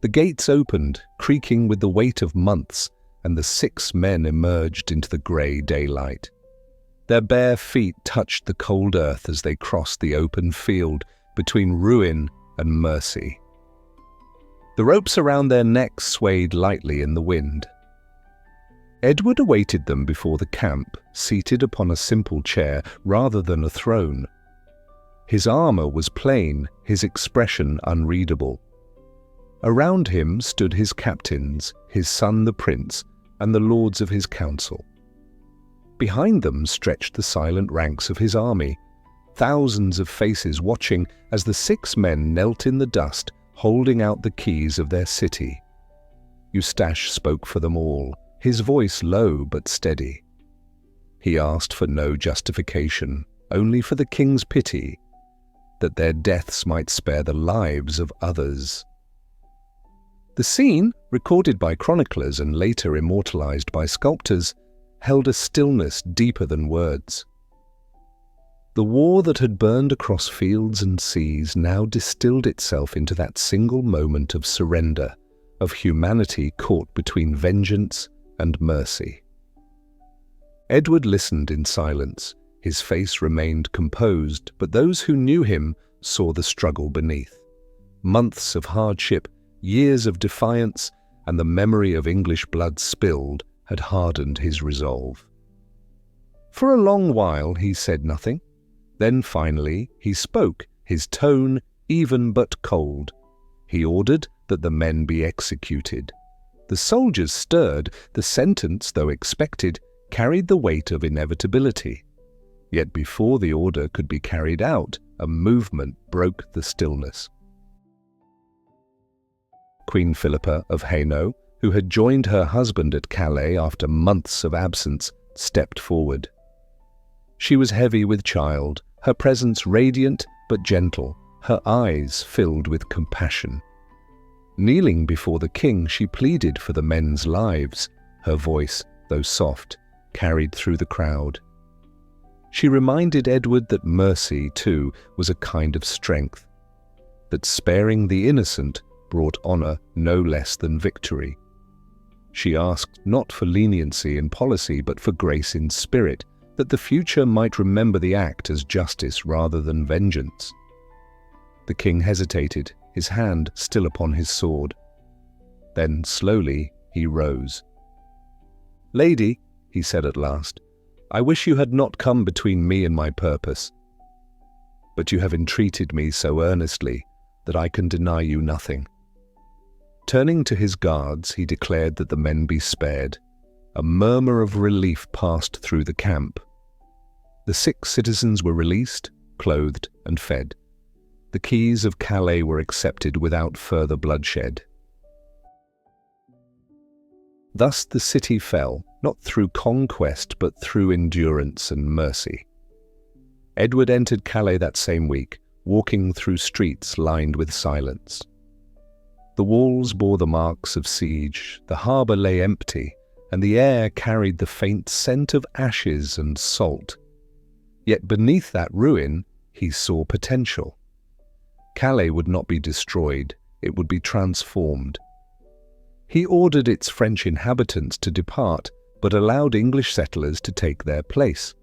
S1: The gates opened, creaking with the weight of months, and the 6 men emerged into the grey daylight. Their bare feet touched the cold earth as they crossed the open field between ruin and mercy. The ropes around their necks swayed lightly in the wind. Edward awaited them before the camp, seated upon a simple chair rather than a throne. His armour was plain, his expression unreadable. Around him stood his captains, his son the prince, and the lords of his council. Behind them stretched the silent ranks of his army, thousands of faces watching as the 6 men knelt in the dust, holding out the keys of their city. Eustache spoke for them all, his voice low but steady. He asked for no justification, only for the king's pity, that their deaths might spare the lives of others. The scene, recorded by chroniclers and later immortalized by sculptors, held a stillness deeper than words. The war that had burned across fields and seas now distilled itself into that single moment of surrender, of humanity caught between vengeance and mercy. Edward listened in silence. His face remained composed, but those who knew him saw the struggle beneath. Months of hardship, years of defiance, and the memory of English blood spilled had hardened his resolve. For a long while he said nothing. Then finally he spoke, his tone even but cold. He ordered that the men be executed. The soldiers stirred. The sentence, though expected, carried the weight of inevitability. Yet before the order could be carried out, a movement broke the stillness. Queen Philippa of Hainaut, who had joined her husband at Calais after months of absence, stepped forward. She was heavy with child, her presence radiant but gentle, her eyes filled with compassion. Kneeling before the king, she pleaded for the men's lives. Her voice, though soft, carried through the crowd. She reminded Edward that mercy, too, was a kind of strength, that sparing the innocent brought honor no less than victory. She asked not for leniency in policy, but for grace in spirit, that the future might remember the act as justice rather than vengeance. The king hesitated, his hand still upon his sword. Then slowly he rose. "Lady," he said at last, "I wish you had not come between me and my purpose. But you have entreated me so earnestly that I can deny you nothing." Turning to his guards, he declared that the men be spared. A murmur of relief passed through the camp. The 6 citizens were released, clothed, and fed. The keys of Calais were accepted without further bloodshed. Thus the city fell, not through conquest, but through endurance and mercy. Edward entered Calais that same week, walking through streets lined with silence. The walls bore the marks of siege, the harbour lay empty, and the air carried the faint scent of ashes and salt. Yet beneath that ruin, he saw potential. Calais would not be destroyed, it would be transformed. He ordered its French inhabitants to depart, but allowed English settlers to take their place.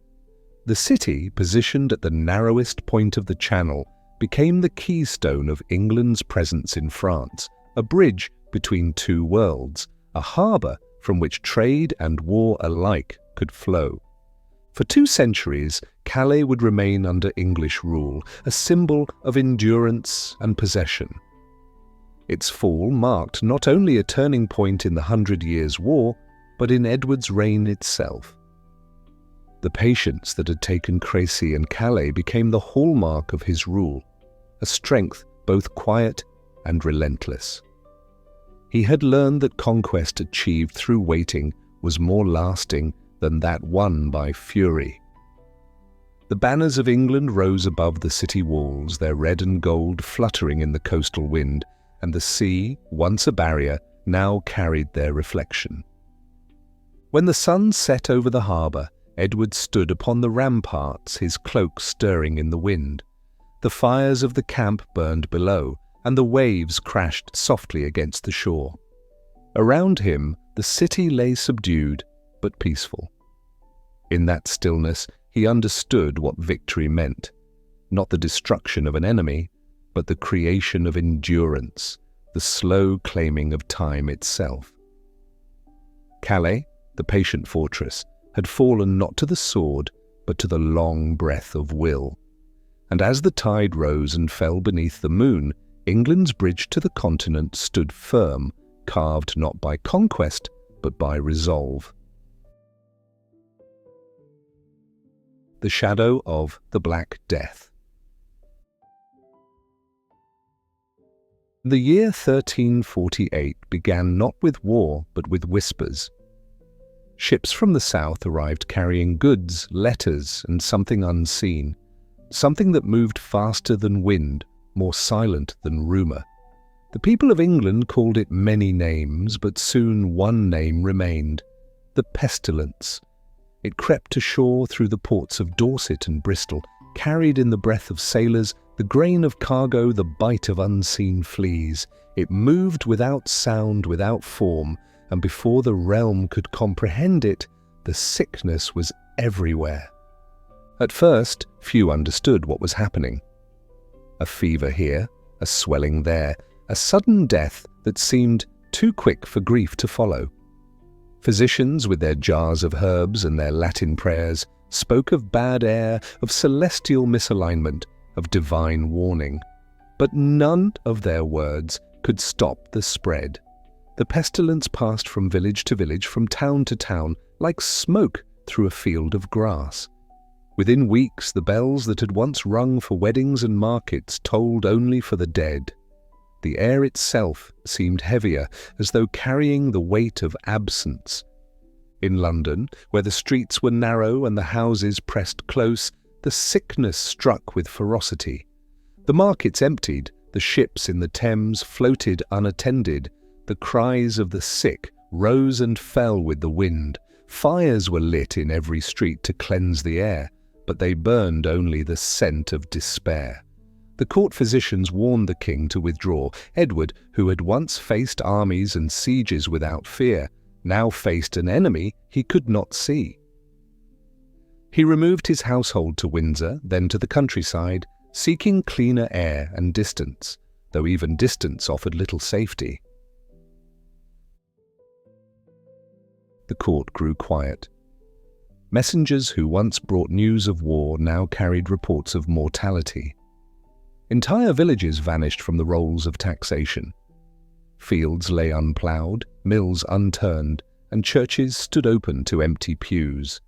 S1: The city, positioned at the narrowest point of the Channel, became the keystone of England's presence in France, a bridge between 2 worlds, a harbour from which trade and war alike could flow. For 2 centuries, Calais would remain under English rule, a symbol of endurance and possession. Its fall marked not only a turning point in the 100 Years' War, but in Edward's reign itself. The patience that had taken Crécy and Calais became the hallmark of his rule, a strength both quiet and relentless. He had learned that conquest achieved through waiting was more lasting than that won by fury. The banners of England rose above the city walls, their red and gold fluttering in the coastal wind, and the sea, once a barrier, now carried their reflection. When the sun set over the harbour, Edward stood upon the ramparts, his cloak stirring in the wind. The fires of the camp burned below, and the waves crashed softly against the shore. Around him, the city lay subdued but peaceful. In that stillness, he understood what victory meant, not the destruction of an enemy, but the creation of endurance, the slow claiming of time itself. Calais, the patient fortress, had fallen not to the sword, but to the long breath of will. And as the tide rose and fell beneath the moon, England's bridge to the continent stood firm, carved not by conquest, but by resolve. The shadow of the Black Death. The year 1348 began not with war, but with whispers. Ships from the south arrived carrying goods, letters, and something unseen, something that moved faster than wind, more silent than rumour. The people of England called it many names, but soon one name remained: the pestilence. It crept ashore through the ports of Dorset and Bristol, carried in the breath of sailors, the grain of cargo, the bite of unseen fleas. It moved without sound, without form, and before the realm could comprehend it, the sickness was everywhere. At first, few understood what was happening. A fever here, a swelling there, a sudden death that seemed too quick for grief to follow. Physicians, with their jars of herbs and their Latin prayers, spoke of bad air, of celestial misalignment, of divine warning. But none of their words could stop the spread. The pestilence passed from village to village, from town to town, like smoke through a field of grass. Within weeks, the bells that had once rung for weddings and markets tolled only for the dead. The air itself seemed heavier, as though carrying the weight of absence. In London, where the streets were narrow and the houses pressed close, the sickness struck with ferocity. The markets emptied, the ships in the Thames floated unattended, the cries of the sick rose and fell with the wind. Fires were lit in every street to cleanse the air, but they burned only the scent of despair. The court physicians warned the king to withdraw. Edward, who had once faced armies and sieges without fear, now faced an enemy he could not see. He removed his household to Windsor, then to the countryside, seeking cleaner air and distance, though even distance offered little safety. The court grew quiet. Messengers who once brought news of war now carried reports of mortality. Entire villages vanished from the rolls of taxation. Fields lay unploughed, mills unturned, and churches stood open to empty pews.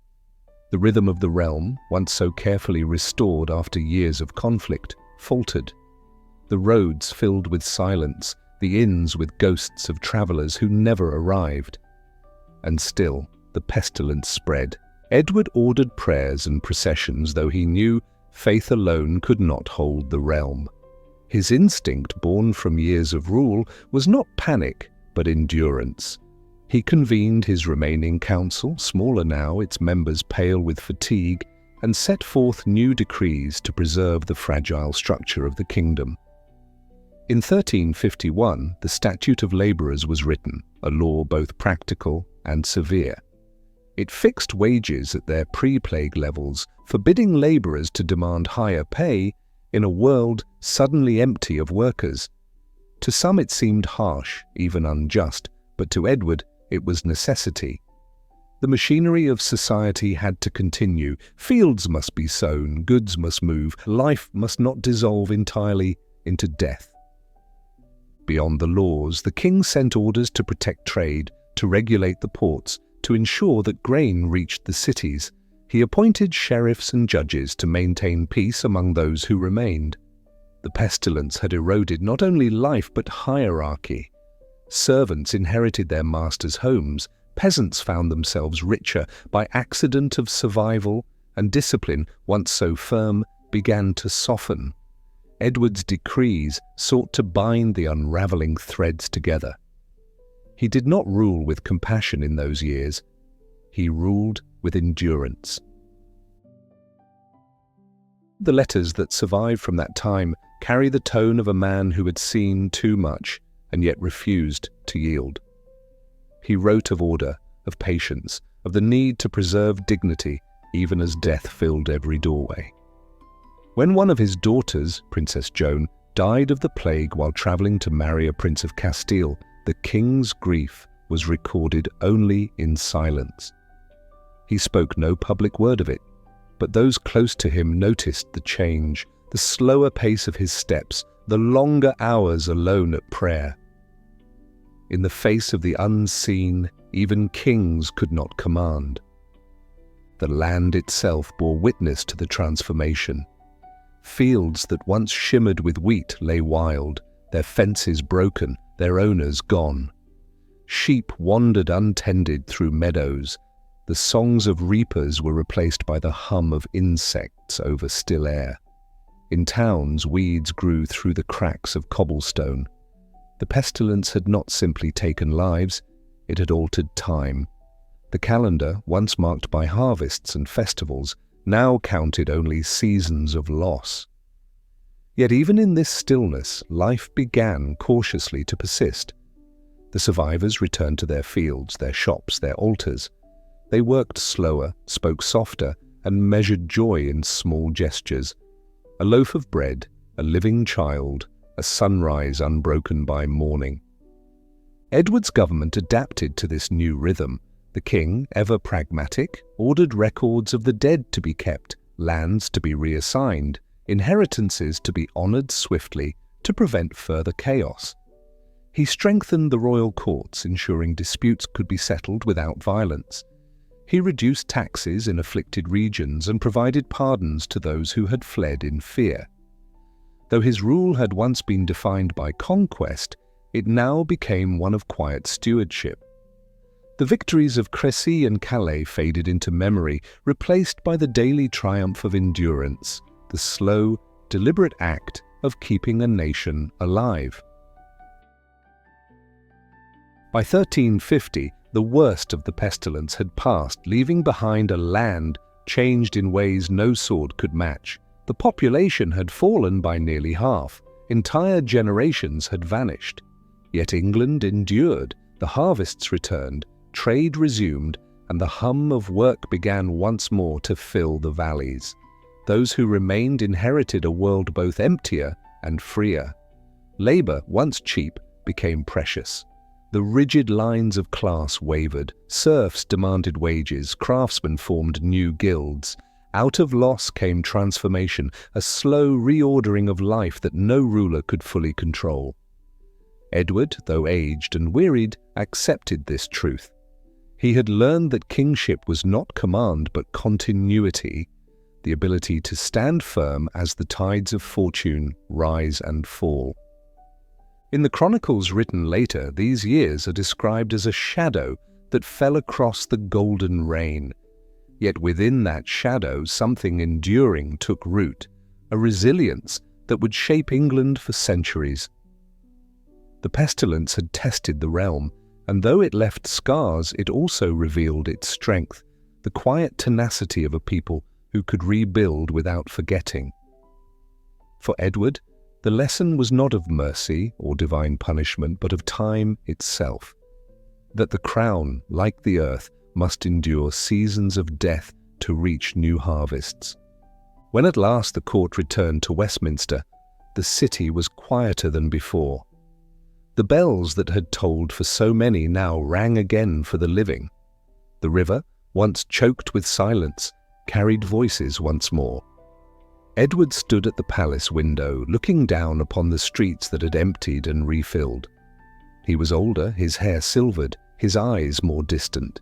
S1: The rhythm of the realm, once so carefully restored after years of conflict, faltered. The roads filled with silence, the inns with ghosts of travellers who never arrived. And still, the pestilence spread. Edward ordered prayers and processions, though he knew faith alone could not hold the realm. His instinct, born from years of rule, was not panic, but endurance. He convened his remaining council, smaller now, its members pale with fatigue, and set forth new decrees to preserve the fragile structure of the kingdom. In 1351, the Statute of Labourers was written, a law both practical and severe. It fixed wages at their pre-plague levels, forbidding labourers to demand higher pay in a world suddenly empty of workers. To some it seemed harsh, even unjust, but to Edward it was necessity. The machinery of society had to continue. Fields must be sown, goods must move, life must not dissolve entirely into death. Beyond the laws, the king sent orders to protect trade, to regulate the ports, to ensure that grain reached the cities. He appointed sheriffs and judges to maintain peace among those who remained. The pestilence had eroded not only life but hierarchy. Servants inherited their masters' homes, peasants found themselves richer by accident of survival, and discipline, once so firm, began to soften. Edward's decrees sought to bind the unravelling threads together. He did not rule with compassion in those years. He ruled with endurance. The letters that survive from that time carry the tone of a man who had seen too much and yet refused to yield. He wrote of order, of patience, of the need to preserve dignity, even as death filled every doorway. When one of his daughters, Princess Joan, died of the plague while travelling to marry a Prince of Castile, the king's grief was recorded only in silence. He spoke no public word of it, but those close to him noticed the change, the slower pace of his steps, the longer hours alone at prayer. in the face of the unseen, even kings could not command. The land itself bore witness to the transformation. Fields that once shimmered with wheat lay wild, their fences broken, their owners gone. Sheep wandered untended through meadows. The songs of reapers were replaced by the hum of insects over still air. In towns, weeds grew through the cracks of cobblestone. The pestilence had not simply taken lives, it had altered time. The calendar, once marked by harvests and festivals, now counted only seasons of loss. Yet even in this stillness, life began cautiously to persist. The survivors returned to their fields, their shops, their altars. They worked slower, spoke softer, and measured joy in small gestures. A loaf of bread, a living child, a sunrise unbroken by morning. Edward's government adapted to this new rhythm. The king, ever pragmatic, ordered records of the dead to be kept, lands to be reassigned, inheritances to be honoured swiftly to prevent further chaos. He strengthened the royal courts, ensuring disputes could be settled without violence. He reduced taxes in afflicted regions and provided pardons to those who had fled in fear. Though his rule had once been defined by conquest, it now became one of quiet stewardship. The victories of Crécy and Calais faded into memory, replaced by the daily triumph of endurance, the slow, deliberate act of keeping a nation alive. By 1350, the worst of the pestilence had passed, leaving behind a land changed in ways no sword could match. The population had fallen by nearly half. Entire generations had vanished. Yet England endured, the harvests returned, trade resumed, and the hum of work began once more to fill the valleys. Those who remained inherited a world both emptier and freer. Labour, once cheap, became precious. The rigid lines of class wavered, serfs demanded wages, craftsmen formed new guilds. Out of loss came transformation, a slow reordering of life that no ruler could fully control. Edward, though aged and wearied, accepted this truth. He had learned that kingship was not command but continuity, the ability to stand firm as the tides of fortune rise and fall. In the chronicles written later, these years are described as a shadow that fell across the golden reign. Yet within that shadow, something enduring took root, a resilience that would shape England for centuries. The pestilence had tested the realm, and though it left scars, it also revealed its strength, the quiet tenacity of a people who could rebuild without forgetting. For Edward, the lesson was not of mercy or divine punishment, but of time itself. That the crown, like the earth, must endure seasons of death to reach new harvests. When at last the court returned to Westminster, the city was quieter than before. The bells that had tolled for so many now rang again for the living. The river, once choked with silence, carried voices once more. Edward stood at the palace window, looking down upon the streets that had emptied and refilled. He was older, his hair silvered, his eyes more distant.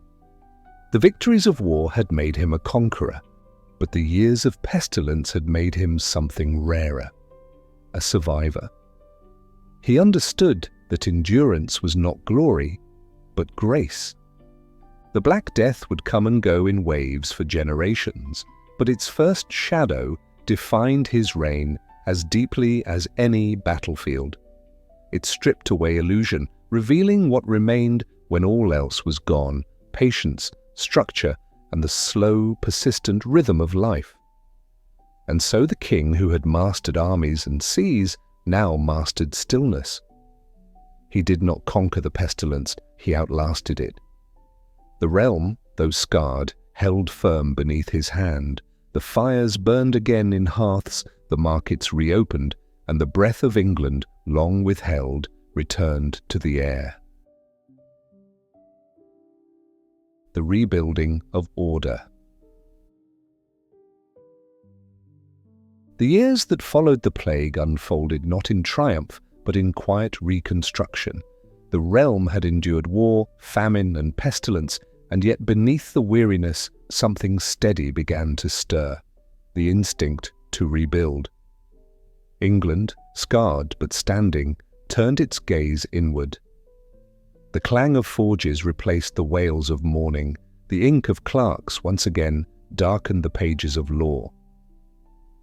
S1: The victories of war had made him a conqueror, but the years of pestilence had made him something rarer, a survivor. He understood that endurance was not glory, but grace. The Black Death would come and go in waves for generations, but its first shadow defined his reign as deeply as any battlefield. It stripped away illusion, revealing what remained when all else was gone: patience, structure, and the slow, persistent rhythm of life. And so the king who had mastered armies and seas now mastered stillness. He did not conquer the pestilence, he outlasted it. The realm, though scarred, held firm beneath his hand. The fires burned again in hearths, the markets reopened, and the breath of England, long withheld, returned to the air. The rebuilding of order. The years that followed the plague unfolded not in triumph, but in quiet reconstruction. The The realm had endured war, famine, and pestilence, and yet beneath the weariness, something steady began to stir, the instinct to rebuild. England, scarred but standing, turned its gaze inward. The clang of forges replaced the wails of mourning. The ink of clerks once again darkened the pages of law.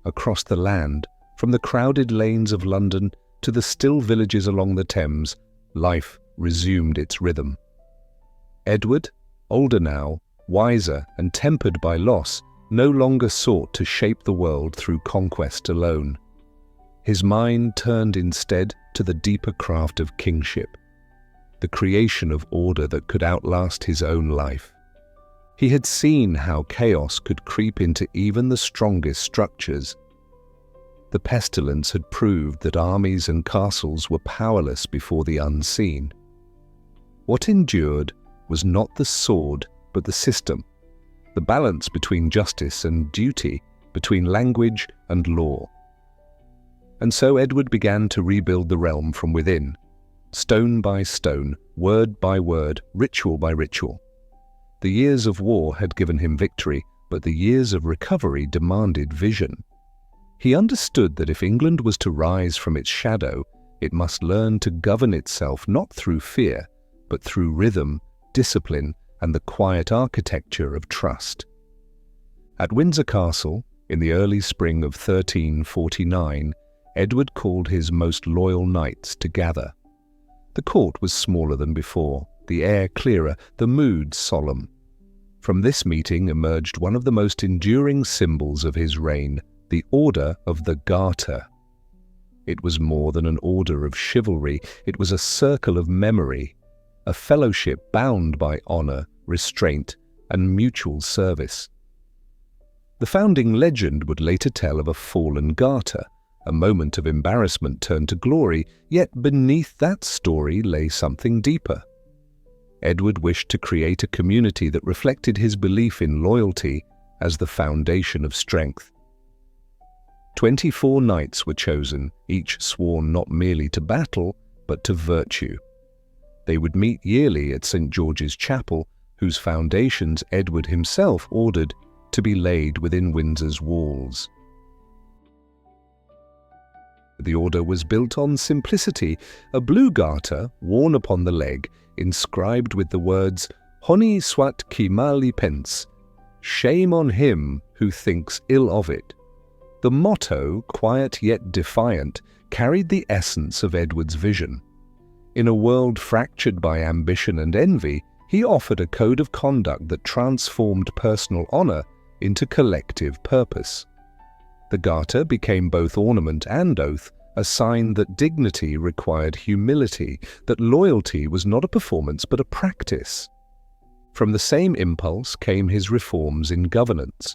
S1: Across the land, from the crowded lanes of London to the still villages along the Thames, life resumed its rhythm. Edward, older now, wiser and tempered by loss, no longer sought to shape the world through conquest alone. His mind turned instead to the deeper craft of kingship, the creation of order that could outlast his own life. He had seen how chaos could creep into even the strongest structures. The pestilence had proved that armies and castles were powerless before the unseen. What endured was not the sword, but the system, the balance between justice and duty, between language and law. And so Edward began to rebuild the realm from within, stone by stone, word by word, ritual by ritual. The years of war had given him victory, but the years of recovery demanded vision. He understood that if England was to rise from its shadow, it must learn to govern itself not through fear, but through rhythm, discipline, and the quiet architecture of trust. At Windsor Castle, in the early spring of 1349, Edward called his most loyal knights to gather. The court was smaller than before, the air clearer, the mood solemn. From this meeting emerged one of the most enduring symbols of his reign, the Order of the Garter. It was more than an order of chivalry, it was a circle of memory, a fellowship bound by honor, restraint, and mutual service. The founding legend would later tell of a fallen garter, a moment of embarrassment turned to glory, yet beneath that story lay something deeper. Edward wished to create a community that reflected his belief in loyalty as the foundation of strength. 24 knights were chosen, each sworn not merely to battle, but to virtue. They would meet yearly at St. George's Chapel, whose foundations Edward himself ordered to be laid within Windsor's walls. The order was built on simplicity, a blue garter worn upon the leg, inscribed with the words, "Honi soit qui mal y pense," shame on him who thinks ill of it. The motto, quiet yet defiant, carried the essence of Edward's vision. In a world fractured by ambition and envy, he offered a code of conduct that transformed personal honor into collective purpose. The garter became both ornament and oath, a sign that dignity required humility, that loyalty was not a performance but a practice. From the same impulse came his reforms in governance.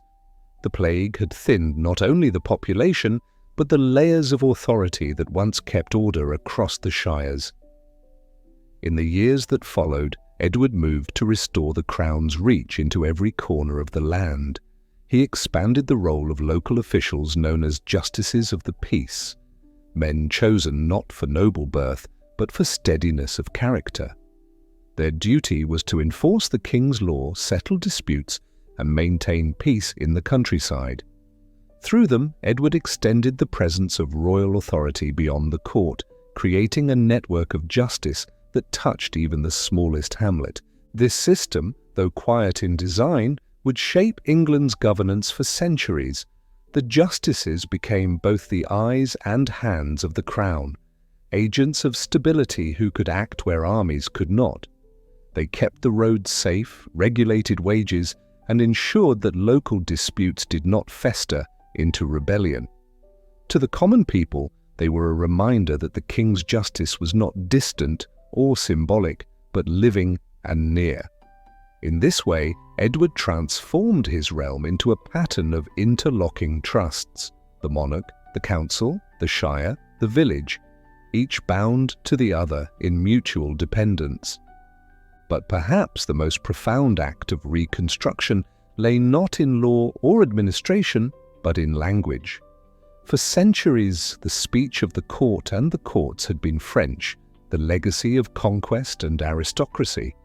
S1: The plague had thinned not only the population, but the layers of authority that once kept order across the shires. In the years that followed, Edward moved to restore the crown's reach into every corner of the land. He expanded the role of local officials known as justices of the peace, men chosen not for noble birth, but for steadiness of character. Their duty was to enforce the king's law, settle disputes, and maintain peace in the countryside. Through them, Edward extended the presence of royal authority beyond the court, creating a network of justice that touched even the smallest hamlet. This system, though quiet in design, would shape England's governance for centuries. The justices became both the eyes and hands of the crown, agents of stability who could act where armies could not. They kept the roads safe, regulated wages, and ensured that local disputes did not fester into rebellion. To the common people, they were a reminder that the king's justice was not distant or symbolic, but living and near. In this way, Edward transformed his realm into a pattern of interlocking trusts: the monarch, the council, the shire, the village, each bound to the other in mutual dependence. But perhaps the most profound act of reconstruction lay not in law or administration, but in language. For centuries, the speech of the court and the courts had been French, the legacy of conquest and aristocracy.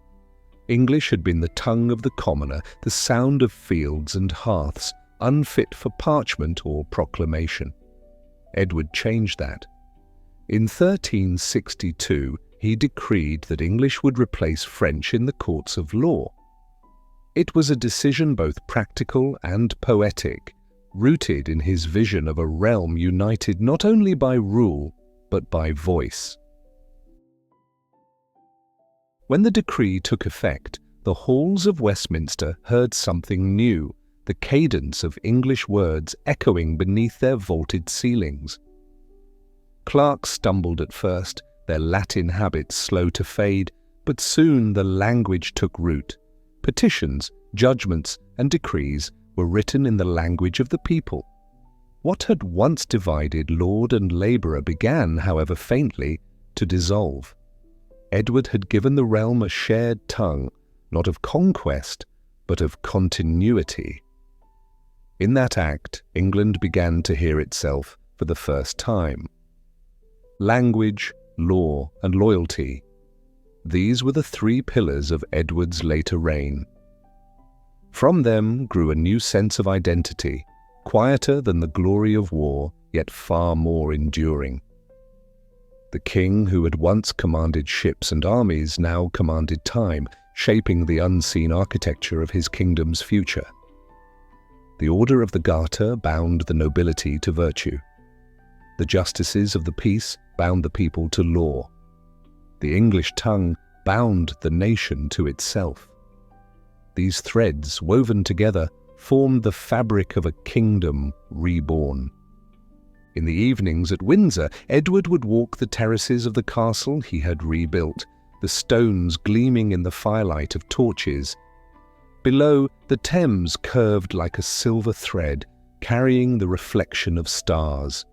S1: English had been the tongue of the commoner, the sound of fields and hearths, unfit for parchment or proclamation. Edward changed that. In 1362, he decreed that English would replace French in the courts of law. It was a decision both practical and poetic, rooted in his vision of a realm united not only by rule, but by voice. When the decree took effect, the halls of Westminster heard something new, the cadence of English words echoing beneath their vaulted ceilings. Clerks stumbled at first, their Latin habits slow to fade, but soon the language took root. Petitions, judgments, and decrees were written in the language of the people. What had once divided lord and labourer began, however faintly, to dissolve. Edward had given the realm a shared tongue, not of conquest, but of continuity. In that act, England began to hear itself for the first time. Language, law, and loyalty. These were the three pillars of Edward's later reign. From them grew a new sense of identity, quieter than the glory of war, yet far more enduring. The king who had once commanded ships and armies now commanded time, shaping the unseen architecture of his kingdom's future. The Order of the Garter bound the nobility to virtue. The justices of the peace bound the people to law. The English tongue bound the nation to itself. These threads, woven together, formed the fabric of a kingdom reborn. In the evenings at Windsor, Edward would walk the terraces of the castle he had rebuilt, the stones gleaming in the firelight of torches. Below, the Thames curved like a silver thread, carrying the reflection of stars.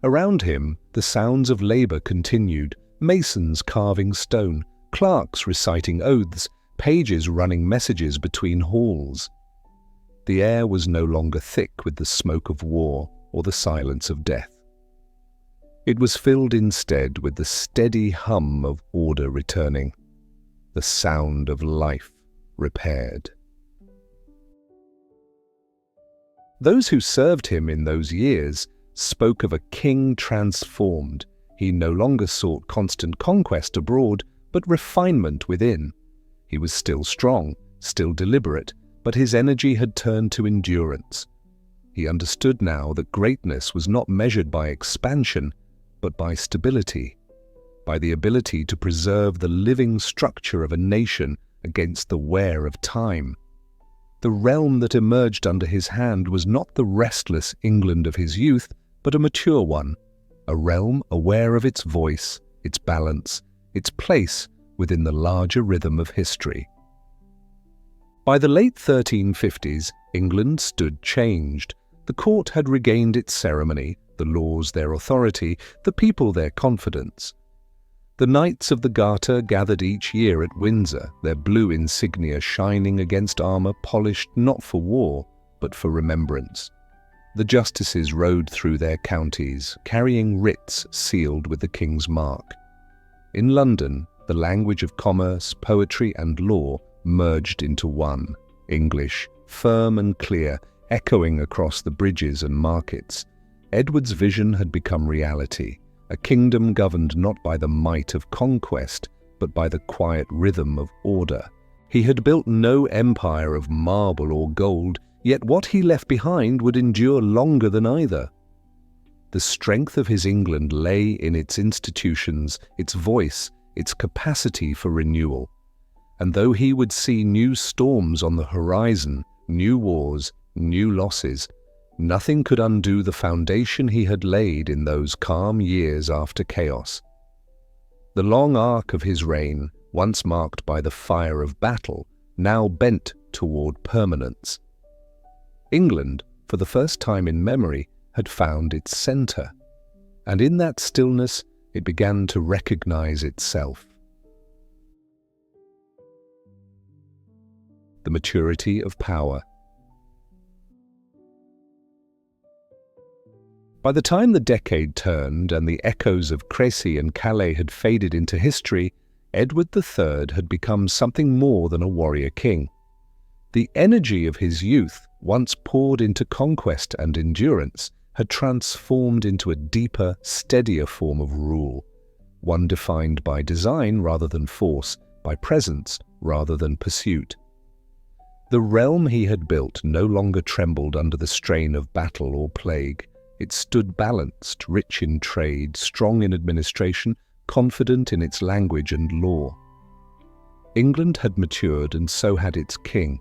S1: Around him, the sounds of labour continued, masons carving stone, clerks reciting oaths, pages running messages between halls. The air was no longer thick with the smoke of war or the silence of death. It was filled instead with the steady hum of order returning, the sound of life repaired. Those who served him in those years spoke of a king transformed. He no longer sought constant conquest abroad, but refinement within. He was still strong, still deliberate, but his energy had turned to endurance. He understood now that greatness was not measured by expansion, but by stability, by the ability to preserve the living structure of a nation against the wear of time. The realm that emerged under his hand was not the restless England of his youth, but a mature one, a realm aware of its voice, its balance, its place within the larger rhythm of history. By the late 1350s, England stood changed. The court had regained its ceremony, the laws their authority, the people their confidence. The Knights of the Garter gathered each year at Windsor, their blue insignia shining against armour polished not for war, but for remembrance. The justices rode through their counties, carrying writs sealed with the King's mark. In London, the language of commerce, poetry, and law merged into one, English, firm and clear, echoing across the bridges and markets. Edward's vision had become reality, a kingdom governed not by the might of conquest, but by the quiet rhythm of order. He had built no empire of marble or gold, yet what he left behind would endure longer than either. The strength of his England lay in its institutions, its voice, its capacity for renewal. And though he would see new storms on the horizon, new wars, new losses, nothing could undo the foundation he had laid in those calm years after chaos. The long arc of his reign, once marked by the fire of battle, now bent toward permanence. England, for the first time in memory, had found its centre, and in that stillness it began to recognize itself. The maturity of power. By the time the decade turned and the echoes of Crécy and Calais had faded into history, Edward III had become something more than a warrior king. The energy of his youth, once poured into conquest and endurance, had transformed into a deeper, steadier form of rule, one defined by design rather than force, by presence rather than pursuit. The realm he had built no longer trembled under the strain of battle or plague. It stood balanced, rich in trade, strong in administration, confident in its language and law. England had matured, and so had its king.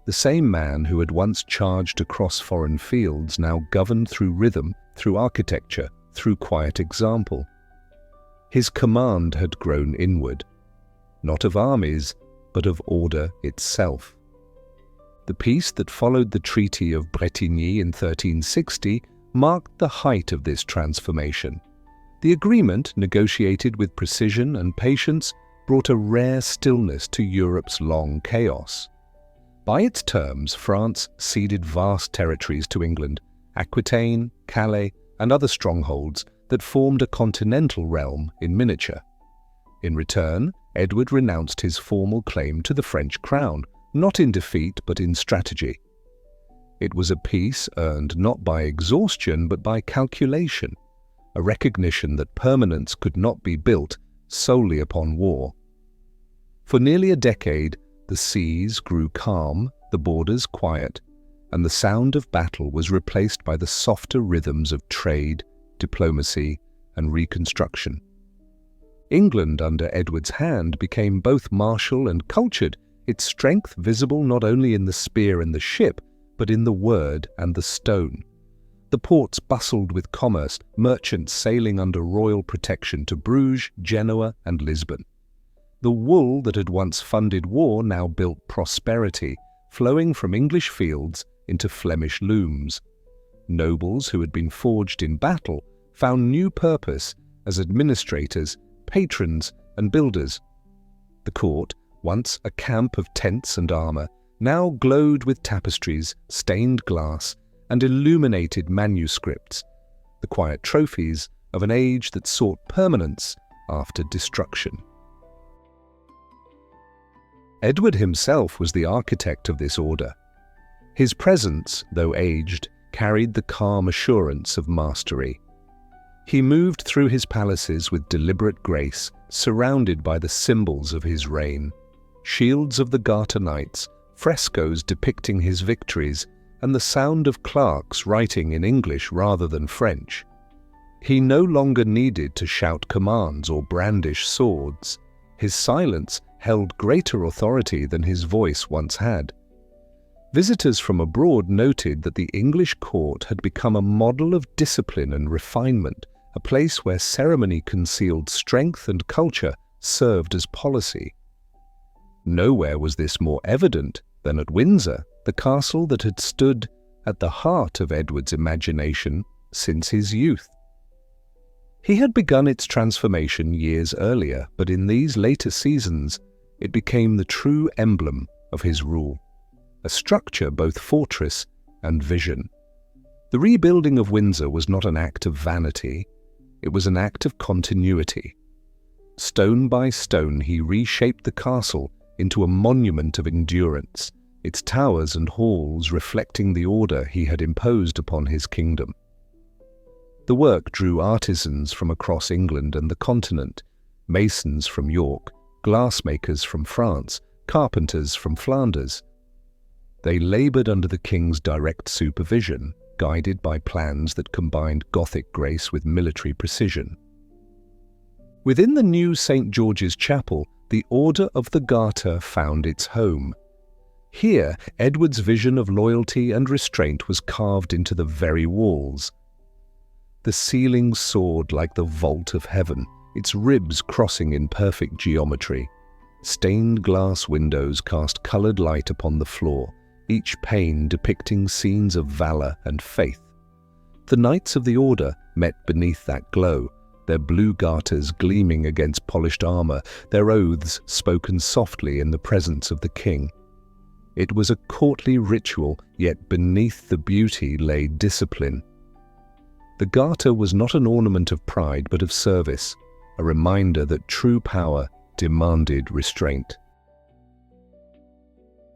S1: The same man who had once charged across foreign fields now governed through rhythm, through architecture, through quiet example. His command had grown inward, not of armies, but of order itself. The peace that followed the Treaty of Bretigny in 1360 marked the height of this transformation. The agreement, negotiated with precision and patience, brought a rare stillness to Europe's long chaos. By its terms, France ceded vast territories to England, Aquitaine, Calais, and other strongholds that formed a continental realm in miniature. In return, Edward renounced his formal claim to the French crown, not in defeat but in strategy. It was a peace earned not by exhaustion but by calculation, a recognition that permanence could not be built solely upon war. For nearly a decade, the seas grew calm, the borders quiet, and the sound of battle was replaced by the softer rhythms of trade, diplomacy, and reconstruction. England under Edward's hand became both martial and cultured, its strength visible not only in the spear and the ship, but in the word and the stone. The ports bustled with commerce, merchants sailing under royal protection to Bruges, Genoa, and Lisbon. The wool that had once funded war now built prosperity, flowing from English fields into Flemish looms. Nobles who had been forged in battle found new purpose as administrators, patrons, and builders. The court, once a camp of tents and armor, now glowed with tapestries, stained glass, and illuminated manuscripts, the quiet trophies of an age that sought permanence after destruction. Edward himself was the architect of this order. His presence, though aged, carried the calm assurance of mastery. He moved through his palaces with deliberate grace, surrounded by the symbols of his reign: shields of the Garter Knights, frescoes depicting his victories, and the sound of clerks writing in English rather than French. He no longer needed to shout commands or brandish swords. His silence held greater authority than his voice once had. Visitors from abroad noted that the English court had become a model of discipline and refinement, a place where ceremony concealed strength and culture served as policy. Nowhere was this more evident than at Windsor, the castle that had stood at the heart of Edward's imagination since his youth. He had begun its transformation years earlier, but in these later seasons it became the true emblem of his rule, a structure both fortress and vision. The rebuilding of Windsor was not an act of vanity, it was an act of continuity. Stone by stone he reshaped the castle into a monument of endurance, its towers and halls reflecting the order he had imposed upon his kingdom. The work drew artisans from across England and the continent, masons from York, glassmakers from France, carpenters from Flanders. They laboured under the king's direct supervision, guided by plans that combined Gothic grace with military precision. Within the new St. George's Chapel, the Order of the Garter found its home. Here, Edward's vision of loyalty and restraint was carved into the very walls. The ceiling soared like the vault of heaven, its ribs crossing in perfect geometry. Stained glass windows cast coloured light upon the floor, each pane depicting scenes of valour and faith. The Knights of the Order met beneath that glow, their blue garters gleaming against polished armour, their oaths spoken softly in the presence of the king. It was a courtly ritual, yet beneath the beauty lay discipline. The garter was not an ornament of pride but of service, a reminder that true power demanded restraint.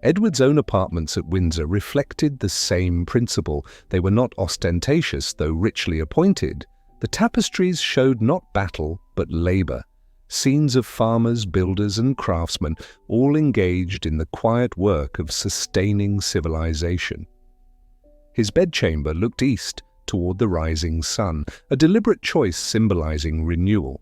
S1: Edward's own apartments at Windsor reflected the same principle. They were not ostentatious, though richly appointed. The tapestries showed not battle, but labour. Scenes of farmers, builders and craftsmen, all engaged in the quiet work of sustaining civilization. His bedchamber looked east, toward the rising sun, a deliberate choice symbolizing renewal.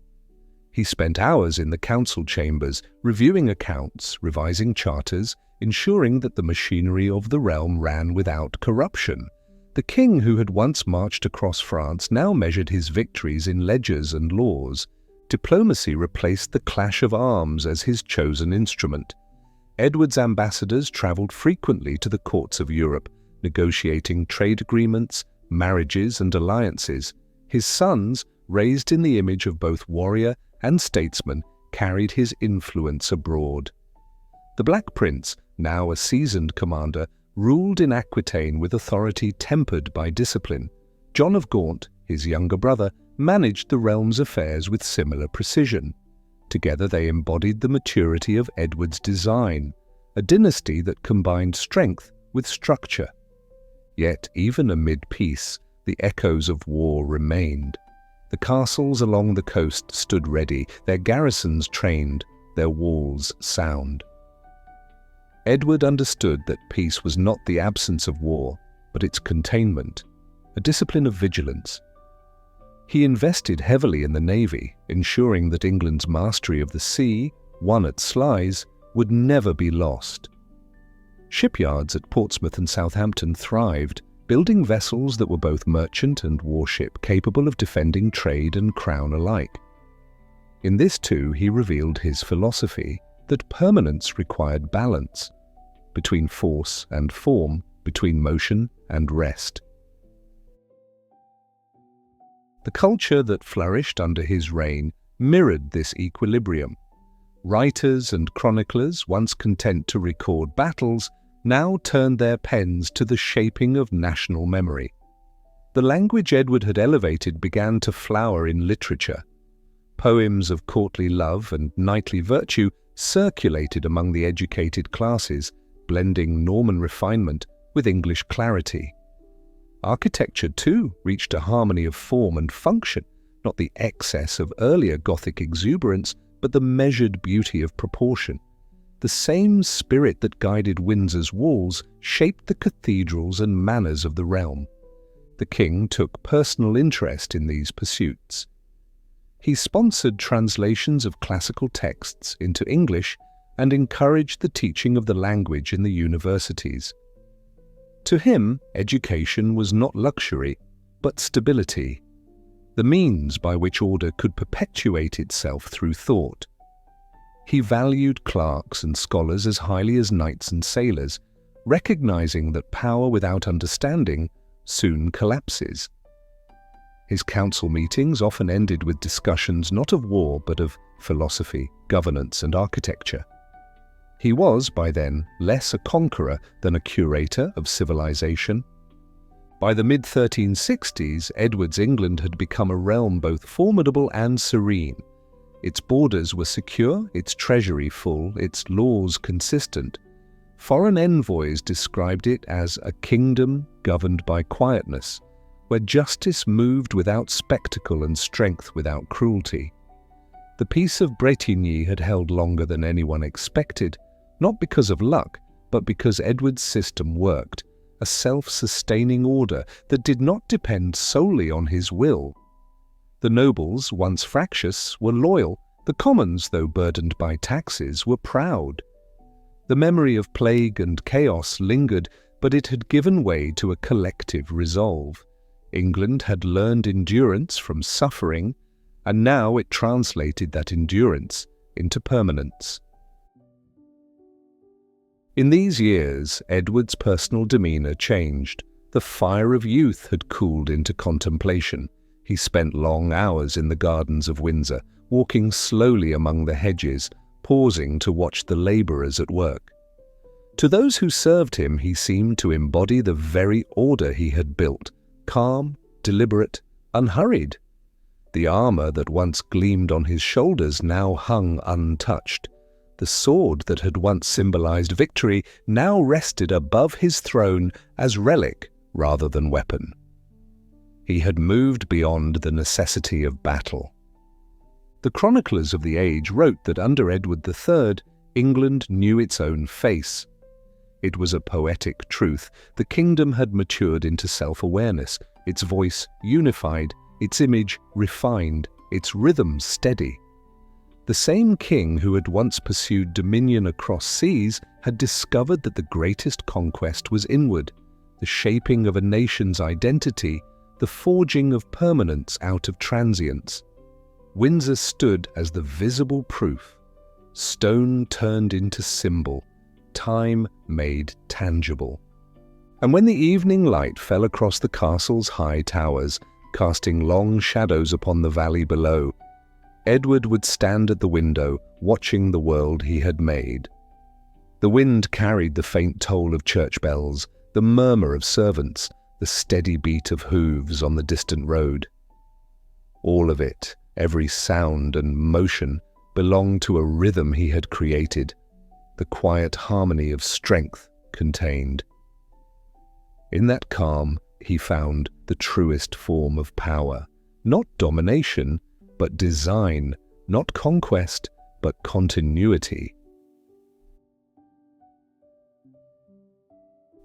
S1: He spent hours in the council chambers, reviewing accounts, revising charters, ensuring that the machinery of the realm ran without corruption. The king, who had once marched across France, now measured his victories in ledgers and laws. Diplomacy replaced the clash of arms as his chosen instrument. Edward's ambassadors travelled frequently to the courts of Europe, negotiating trade agreements, marriages and alliances. His sons, raised in the image of both warrior and statesman, carried his influence abroad. The Black Prince, now a seasoned commander, ruled in Aquitaine with authority tempered by discipline. John of Gaunt, his younger brother, managed the realm's affairs with similar precision. Together they embodied the maturity of Edward's design, a dynasty that combined strength with structure. Yet, even amid peace, the echoes of war remained. The castles along the coast stood ready, their garrisons trained, their walls sound. Edward understood that peace was not the absence of war, but its containment, a discipline of vigilance. He invested heavily in the navy, ensuring that England's mastery of the sea, won at Sluys, would never be lost. Shipyards at Portsmouth and Southampton thrived, building vessels that were both merchant and warship, capable of defending trade and crown alike. In this too he revealed his philosophy, that permanence required balance, between force and form, between motion and rest. The culture that flourished under his reign mirrored this equilibrium. Writers and chroniclers, once content to record battles, now turned their pens to the shaping of national memory. The language Edward had elevated began to flower in literature. Poems of courtly love and knightly virtue circulated among the educated classes, blending Norman refinement with English clarity. Architecture, too, reached a harmony of form and function, not the excess of earlier Gothic exuberance, but the measured beauty of proportion. The same spirit that guided Windsor's walls shaped the cathedrals and manors of the realm. The king took personal interest in these pursuits. He sponsored translations of classical texts into English and encouraged the teaching of the language in the universities. To him, education was not luxury, but stability, the means by which order could perpetuate itself through thought. He valued clerks and scholars as highly as knights and sailors, recognizing that power without understanding soon collapses. His council meetings often ended with discussions not of war but of philosophy, governance and architecture. He was, by then, less a conqueror than a curator of civilization. By the mid-1360s, Edward's England had become a realm both formidable and serene. Its borders were secure, its treasury full, its laws consistent. Foreign envoys described it as a kingdom governed by quietness, where justice moved without spectacle and strength without cruelty. The Peace of Bretigny had held longer than anyone expected, not because of luck, but because Edward's system worked, a self-sustaining order that did not depend solely on his will. The nobles, once fractious, were loyal. The commons, though burdened by taxes, were proud. The memory of plague and chaos lingered, but it had given way to a collective resolve. England had learned endurance from suffering, and now it translated that endurance into permanence. In these years, Edward's personal demeanour changed. The fire of youth had cooled into contemplation. He spent long hours in the gardens of Windsor, walking slowly among the hedges, pausing to watch the labourers at work. To those who served him, he seemed to embody the very order he had built, calm, deliberate, unhurried. The armor that once gleamed on his shoulders now hung untouched. The sword that had once symbolized victory now rested above his throne as relic rather than weapon. He had moved beyond the necessity of battle. The chroniclers of the age wrote that under Edward III, England knew its own face. It was a poetic truth. The kingdom had matured into self-awareness, its voice unified, its image refined, its rhythm steady. The same king who had once pursued dominion across seas had discovered that the greatest conquest was inward, the shaping of a nation's identity, the forging of permanence out of transience. Windsor stood as the visible proof. Stone turned into symbol, time made tangible. And when the evening light fell across the castle's high towers, casting long shadows upon the valley below, Edward would stand at the window, watching the world he had made. The wind carried the faint toll of church bells, the murmur of servants, the steady beat of hooves on the distant road. All of it, every sound and motion, belonged to a rhythm he had created, the quiet harmony of strength contained. In that calm, he found the truest form of power, not domination, but design, not conquest, but continuity.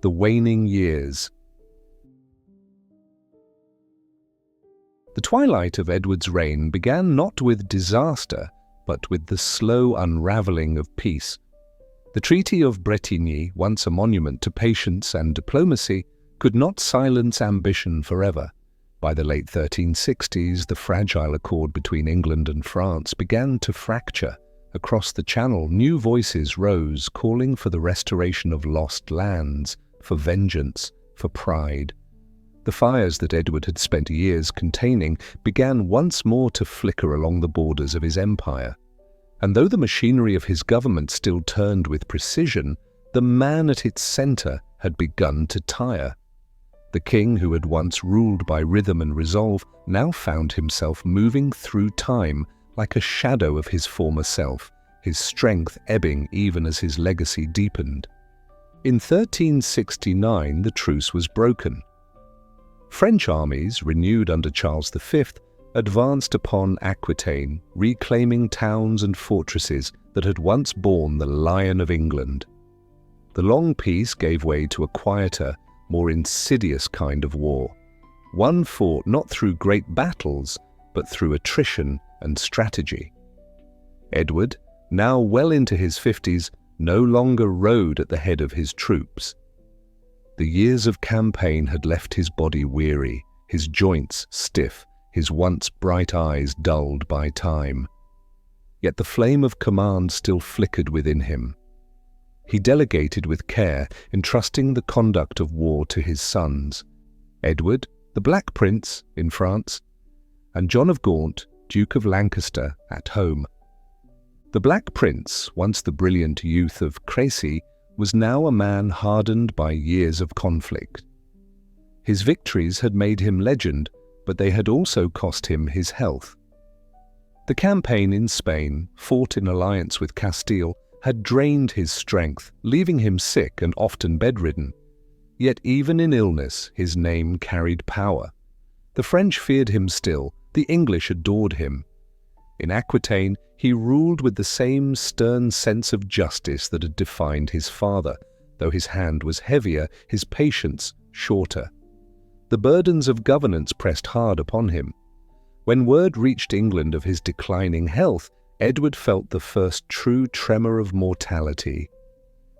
S1: The waning years. The twilight of Edward's reign began not with disaster, but with the slow unravelling of peace. The Treaty of Bretigny, once a monument to patience and diplomacy, could not silence ambition forever. By the late 1360s, the fragile accord between England and France began to fracture. Across the Channel, new voices rose, calling for the restoration of lost lands, for vengeance, for pride. The fires that Edward had spent years containing began once more to flicker along the borders of his empire. And though the machinery of his government still turned with precision, the man at its centre had begun to tire. The king who had once ruled by rhythm and resolve now found himself moving through time like a shadow of his former self, his strength ebbing even as his legacy deepened. In 1369, the truce was broken. French armies, renewed under Charles V, advanced upon Aquitaine, reclaiming towns and fortresses that had once borne the Lion of England. The long peace gave way to a quieter, more insidious kind of war, one fought not through great battles, but through attrition and strategy. Edward, now well into his 50s, no longer rode at the head of his troops. The years of campaign had left his body weary, his joints stiff, his once bright eyes dulled by time. Yet the flame of command still flickered within him. He delegated with care, entrusting the conduct of war to his sons, Edward, the Black Prince, in France, and John of Gaunt, Duke of Lancaster, at home. The Black Prince, once the brilliant youth of Crécy, was now a man hardened by years of conflict. His victories had made him legend, but they had also cost him his health. The campaign in Spain, fought in alliance with Castile, had drained his strength, leaving him sick and often bedridden. Yet even in illness, his name carried power. The French feared him still, the English adored him. In Aquitaine, he ruled with the same stern sense of justice that had defined his father, though his hand was heavier, his patience shorter. The burdens of governance pressed hard upon him. When word reached England of his declining health, Edward felt the first true tremor of mortality,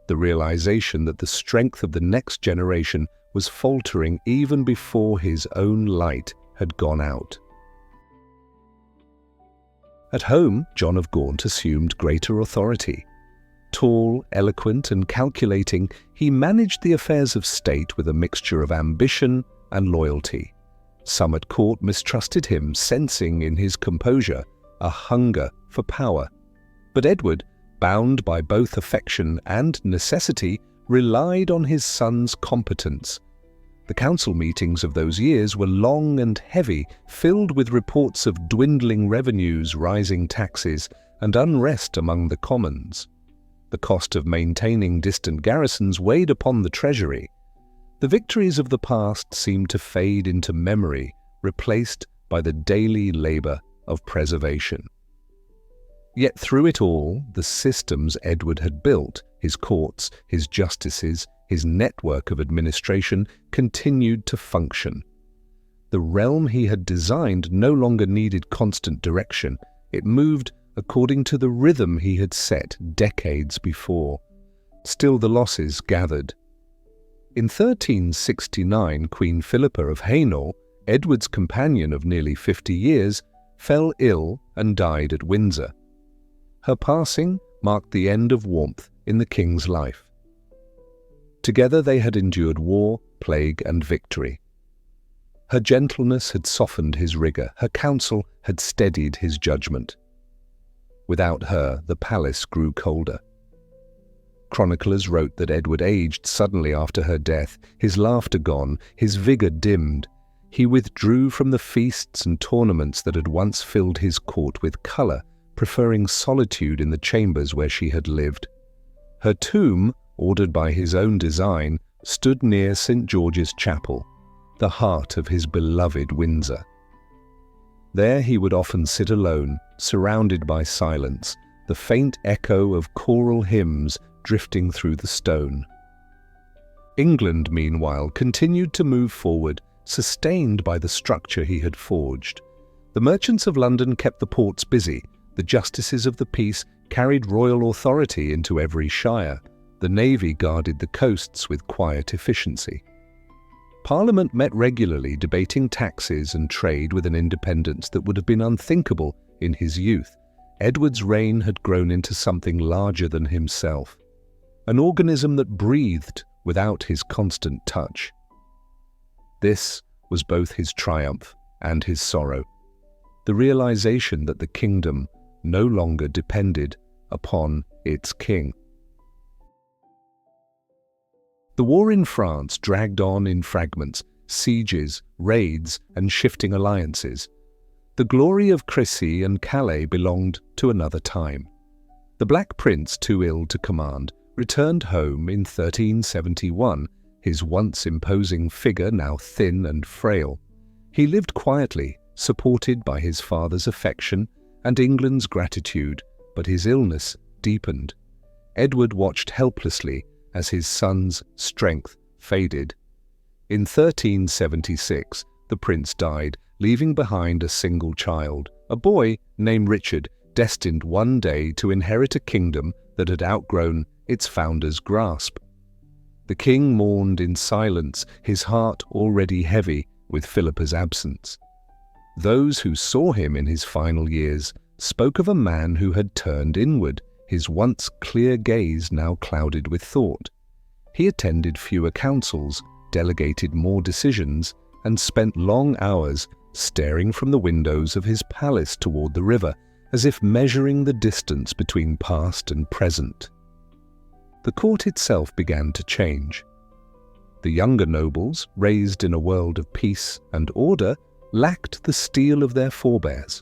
S1: the realization that the strength of the next generation was faltering even before his own light had gone out. At home, John of Gaunt assumed greater authority. Tall, eloquent, and calculating, he managed the affairs of state with a mixture of ambition and loyalty. Some at court mistrusted him, sensing in his composure a hunger for power. But Edward, bound by both affection and necessity, relied on his son's competence. The council meetings of those years were long and heavy, filled with reports of dwindling revenues, rising taxes, and unrest among the commons. The cost of maintaining distant garrisons weighed upon the treasury. The victories of the past seemed to fade into memory, replaced by the daily labor of preservation. Yet through it all, the systems Edward had built, his courts, his justices, his network of administration, continued to function. The realm he had designed no longer needed constant direction. It moved according to the rhythm he had set decades before. Still the losses gathered. In 1369, Queen Philippa of Hainault, Edward's companion of nearly 50 years, fell ill and died at Windsor. Her passing marked the end of warmth in the king's life. Together they had endured war, plague, and victory. Her gentleness had softened his rigor, her counsel had steadied his judgment. Without her, the palace grew colder. Chroniclers wrote that Edward aged suddenly after her death, his laughter gone, his vigor dimmed. He withdrew from the feasts and tournaments that had once filled his court with color, preferring solitude in the chambers where she had lived. Her tomb, ordered by his own design, stood near St. George's Chapel, the heart of his beloved Windsor. There he would often sit alone, surrounded by silence, the faint echo of choral hymns drifting through the stone. England, meanwhile, continued to move forward, sustained by the structure he had forged. The merchants of London kept the ports busy. The justices of the peace carried royal authority into every shire. The navy guarded the coasts with quiet efficiency. Parliament met regularly, debating taxes and trade with an independence that would have been unthinkable in his youth. Edward's reign had grown into something larger than himself, an organism that breathed without his constant touch. This was both his triumph and his sorrow, the realization that the kingdom no longer depended upon its king. The war in France dragged on in fragments, sieges, raids, and shifting alliances. The glory of Crécy and Calais belonged to another time. The Black Prince, too ill to command, returned home in 1371, his once imposing figure now thin and frail. He lived quietly, supported by his father's affection and England's gratitude, but his illness deepened. Edward watched helplessly as his son's strength faded. In 1376, the prince died, leaving behind a single child, a boy named Richard, destined one day to inherit a kingdom that had outgrown its founder's grasp. The king mourned in silence, his heart already heavy with Philippa's absence. Those who saw him in his final years spoke of a man who had turned inward, his once clear gaze now clouded with thought. He attended fewer councils, delegated more decisions, and spent long hours staring from the windows of his palace toward the river, as if measuring the distance between past and present. The court itself began to change. The younger nobles, raised in a world of peace and order, lacked the steel of their forebears.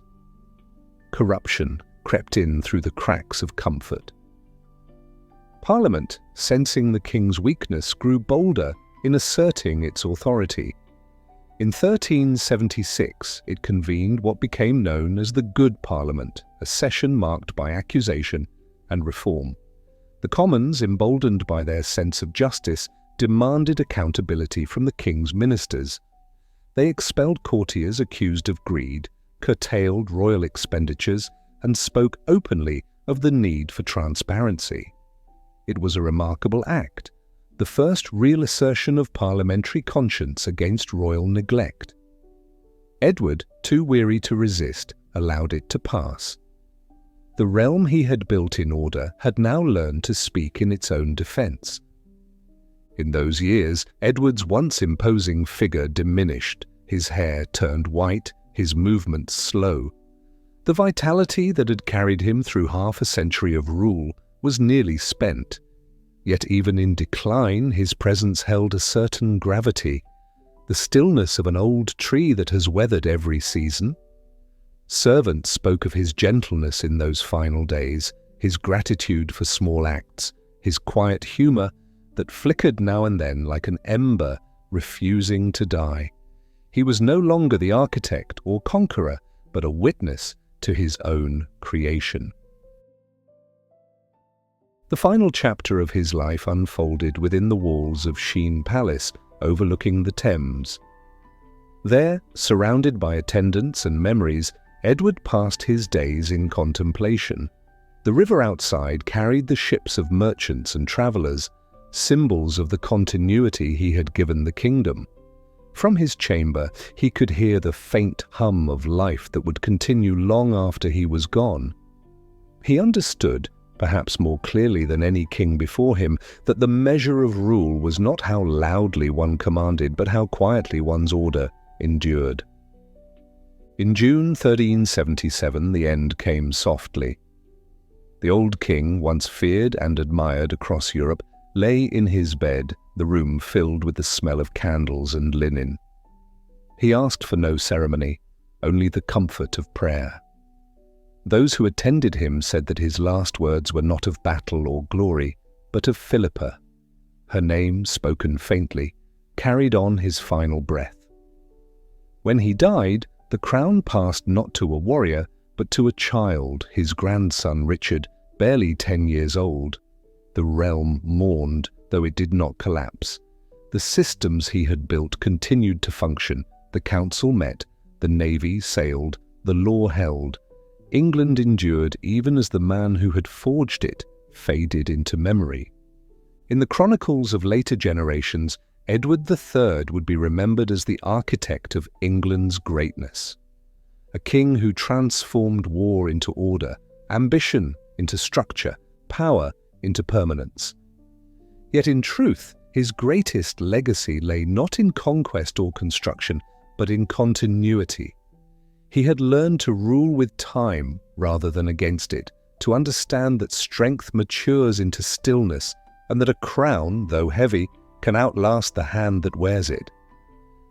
S1: Corruption crept in through the cracks of comfort. Parliament, sensing the king's weakness, grew bolder in asserting its authority. In 1376, it convened what became known as the Good Parliament, a session marked by accusation and reform. The Commons, emboldened by their sense of justice, demanded accountability from the king's ministers. They expelled courtiers accused of greed, curtailed royal expenditures, and spoke openly of the need for transparency. It was a remarkable act, the first real assertion of parliamentary conscience against royal neglect. Edward, too weary to resist, allowed it to pass. The realm he had built in order had now learned to speak in its own defense. In those years, Edward's once imposing figure diminished, his hair turned white, his movements slow. The vitality that had carried him through half a century of rule was nearly spent. Yet even in decline, his presence held a certain gravity, the stillness of an old tree that has weathered every season. Servants spoke of his gentleness in those final days, his gratitude for small acts, his quiet humour that flickered now and then like an ember refusing to die. He was no longer the architect or conqueror, but a witness to his own creation. The final chapter of his life unfolded within the walls of Sheen Palace, overlooking the Thames. There, surrounded by attendants and memories, Edward passed his days in contemplation. The river outside carried the ships of merchants and travellers, symbols of the continuity he had given the kingdom. From his chamber, he could hear the faint hum of life that would continue long after he was gone. He understood, perhaps more clearly than any king before him, that the measure of rule was not how loudly one commanded, but how quietly one's order endured. In June 1377, the end came softly. The old king, once feared and admired across Europe, lay in his bed, the room filled with the smell of candles and linen. He asked for no ceremony, only the comfort of prayer. Those who attended him said that his last words were not of battle or glory, but of Philippa. Her name, spoken faintly, carried on his final breath. When he died, the crown passed not to a warrior, but to a child, his grandson Richard, barely 10 years old. The realm mourned, though it did not collapse. The systems he had built continued to function. The council met, the navy sailed, the law held. England endured even as the man who had forged it faded into memory. In the chronicles of later generations, Edward III would be remembered as the architect of England's greatness. A king who transformed war into order, ambition into structure, power into permanence. Yet in truth, his greatest legacy lay not in conquest or construction, but in continuity. He had learned to rule with time rather than against it, to understand that strength matures into stillness, and that a crown, though heavy, can outlast the hand that wears it.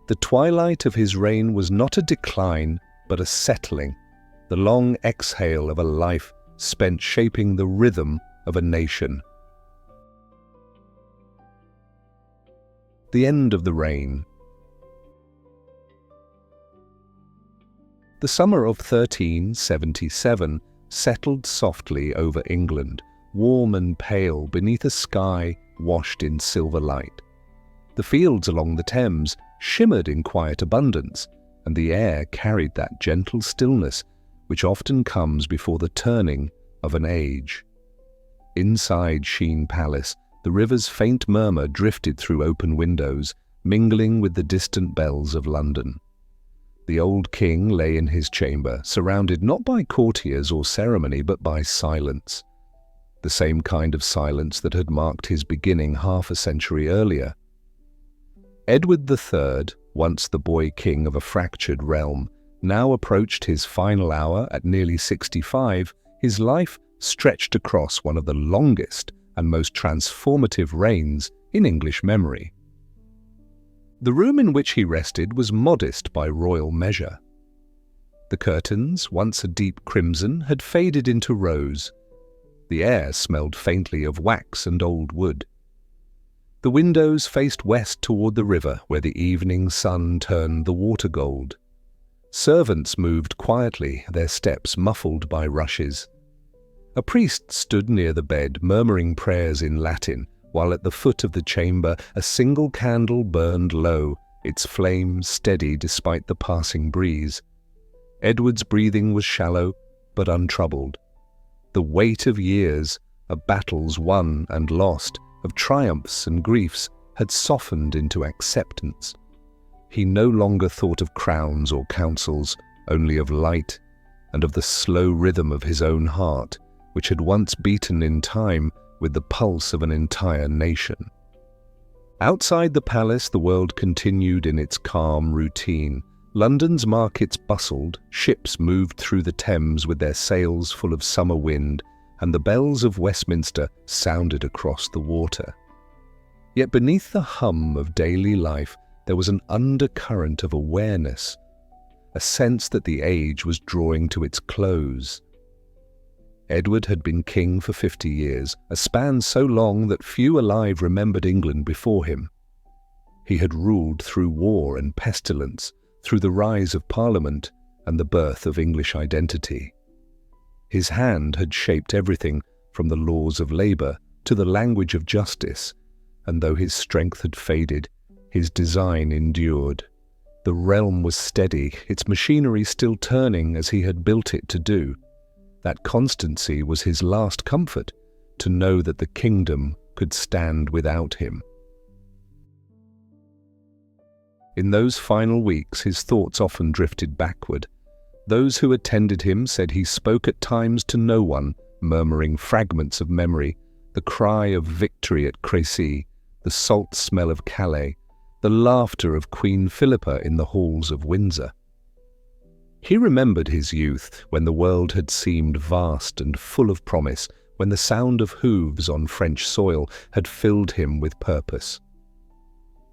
S1: The twilight of his reign was not a decline, but a settling, the long exhale of a life spent shaping the rhythm of a nation. The end of the reign. The summer of 1377 settled softly over England, warm and pale beneath a sky washed in silver light. The fields along the Thames shimmered in quiet abundance, and the air carried that gentle stillness which often comes before the turning of an age. Inside Sheen Palace, the river's faint murmur drifted through open windows, mingling with the distant bells of London. The old king lay in his chamber, surrounded not by courtiers or ceremony, but by silence. The same kind of silence that had marked his beginning half a century earlier. Edward III, once the boy king of a fractured realm, now approached his final hour at nearly 65, his life stretched across one of the longest and most transformative reigns in English memory. The room in which he rested was modest by royal measure. The curtains, once a deep crimson, had faded into rose. The air smelled faintly of wax and old wood. The windows faced west toward the river, where the evening sun turned the water gold. Servants moved quietly, their steps muffled by rushes. A priest stood near the bed, murmuring prayers in Latin, while at the foot of the chamber a single candle burned low, its flame steady despite the passing breeze. Edward's breathing was shallow, but untroubled. The weight of years, of battles won and lost, of triumphs and griefs, had softened into acceptance. He no longer thought of crowns or councils, only of light, and of the slow rhythm of his own heart, which had once beaten in time with the pulse of an entire nation. Outside the palace, the world continued in its calm routine. London's markets bustled, ships moved through the Thames with their sails full of summer wind, and the bells of Westminster sounded across the water. Yet beneath the hum of daily life, there was an undercurrent of awareness, a sense that the age was drawing to its close. Edward had been king for 50 years, a span so long that few alive remembered England before him. He had ruled through war and pestilence, through the rise of Parliament and the birth of English identity. His hand had shaped everything from the laws of labour to the language of justice, and though his strength had faded, his design endured. The realm was steady, its machinery still turning as he had built it to do. That constancy was his last comfort, to know that the kingdom could stand without him. In those final weeks, his thoughts often drifted backward. Those who attended him said he spoke at times to no one, murmuring fragments of memory, the cry of victory at Crécy, the salt smell of Calais, the laughter of Queen Philippa in the halls of Windsor. He remembered his youth, when the world had seemed vast and full of promise, when the sound of hooves on French soil had filled him with purpose.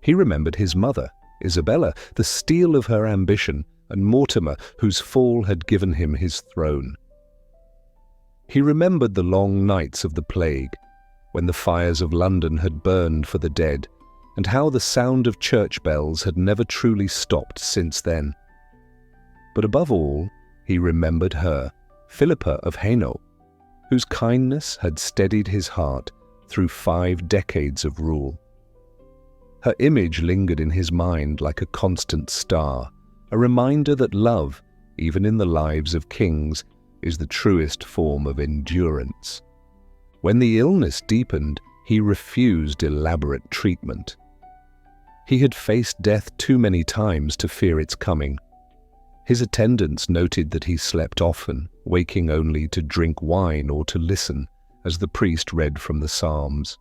S1: He remembered his mother, Isabella, the steel of her ambition, and Mortimer, whose fall had given him his throne. He remembered the long nights of the plague, when the fires of London had burned for the dead, and how the sound of church bells had never truly stopped since then. But above all, he remembered her, Philippa of Hainault, whose kindness had steadied his heart through 5 decades of rule. Her image lingered in his mind like a constant star, a reminder that love, even in the lives of kings, is the truest form of endurance. When the illness deepened, he refused elaborate treatment. He had faced death too many times to fear its coming. His attendants noted that he slept often, waking only to drink wine or to listen as the priest read from the Psalms.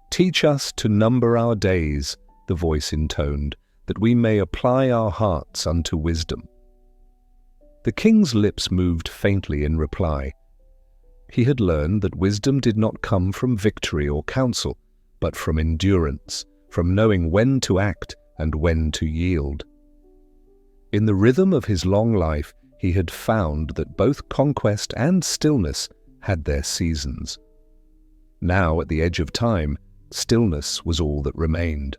S1: "Teach us to number our days," the voice intoned, "that we may apply our hearts unto wisdom." The king's lips moved faintly in reply. He had learned that wisdom did not come from victory or counsel, but from endurance, from knowing when to act and when to yield. In the rhythm of his long life, he had found that both conquest and stillness had their seasons. Now, at the edge of time, stillness was all that remained.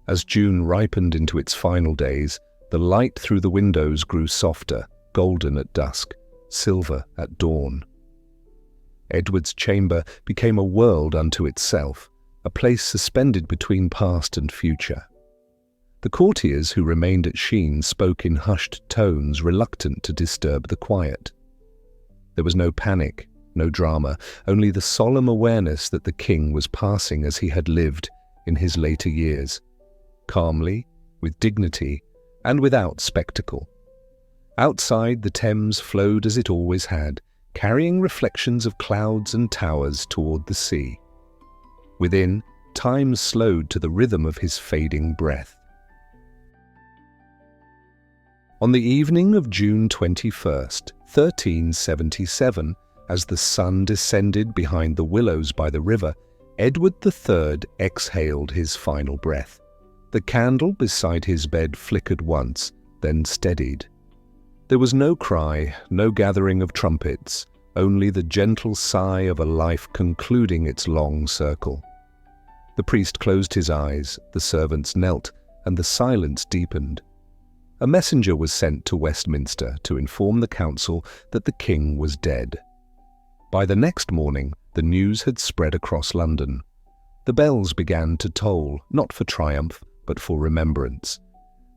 S1: As June ripened into its final days, the light through the windows grew softer, golden at dusk, silver at dawn. Edward's chamber became a world unto itself, a place suspended between past and future. The courtiers who remained at Sheen spoke in hushed tones, reluctant to disturb the quiet. There was no panic, no drama, only the solemn awareness that the king was passing as he had lived in his later years, calmly, with dignity, and without spectacle. Outside, the Thames flowed as it always had, carrying reflections of clouds and towers toward the sea. Within, time slowed to the rhythm of his fading breath. On the evening of June 21st, 1377, as the sun descended behind the willows by the river, Edward III exhaled his final breath. The candle beside his bed flickered once, then steadied. There was no cry, no gathering of trumpets, only the gentle sigh of a life concluding its long circle. The priest closed his eyes, the servants knelt, and the silence deepened. A messenger was sent to Westminster to inform the council that the king was dead. By the next morning, the news had spread across London. The bells began to toll, not for triumph, but for remembrance.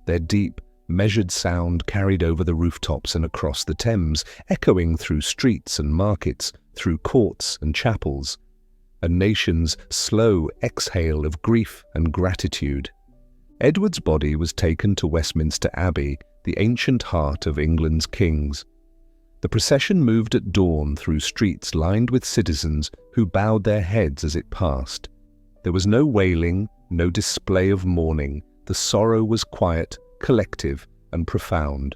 S1: Their deep, measured sound carried over the rooftops and across the Thames, echoing through streets and markets, through courts and chapels. A nation's slow exhale of grief and gratitude. Edward's body was taken to Westminster Abbey, the ancient heart of England's kings. The procession moved at dawn through streets lined with citizens who bowed their heads as it passed. There was no wailing, no display of mourning. The sorrow was quiet, collective, and profound.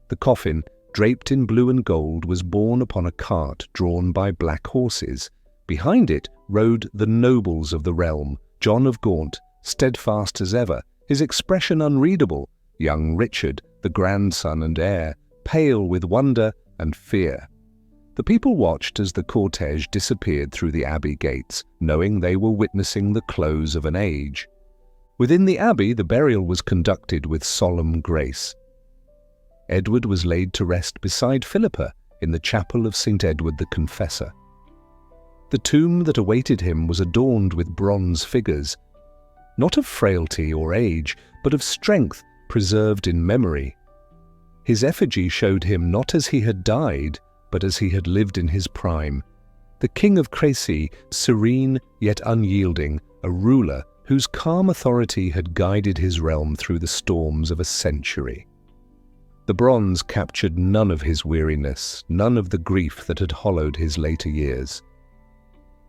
S1: The coffin, draped in blue and gold, was borne upon a cart drawn by black horses. Behind it rode the nobles of the realm, John of Gaunt, steadfast as ever, his expression unreadable, young Richard, the grandson and heir, pale with wonder and fear. The people watched as the cortege disappeared through the abbey gates, knowing they were witnessing the close of an age. Within the abbey, the burial was conducted with solemn grace. Edward was laid to rest beside Philippa in the chapel of St. Edward the Confessor. The tomb that awaited him was adorned with bronze figures, not of frailty or age, but of strength preserved in memory. His effigy showed him not as he had died, but as he had lived in his prime. The King of Crécy, serene yet unyielding, a ruler whose calm authority had guided his realm through the storms of a century. The bronze captured none of his weariness, none of the grief that had hollowed his later years.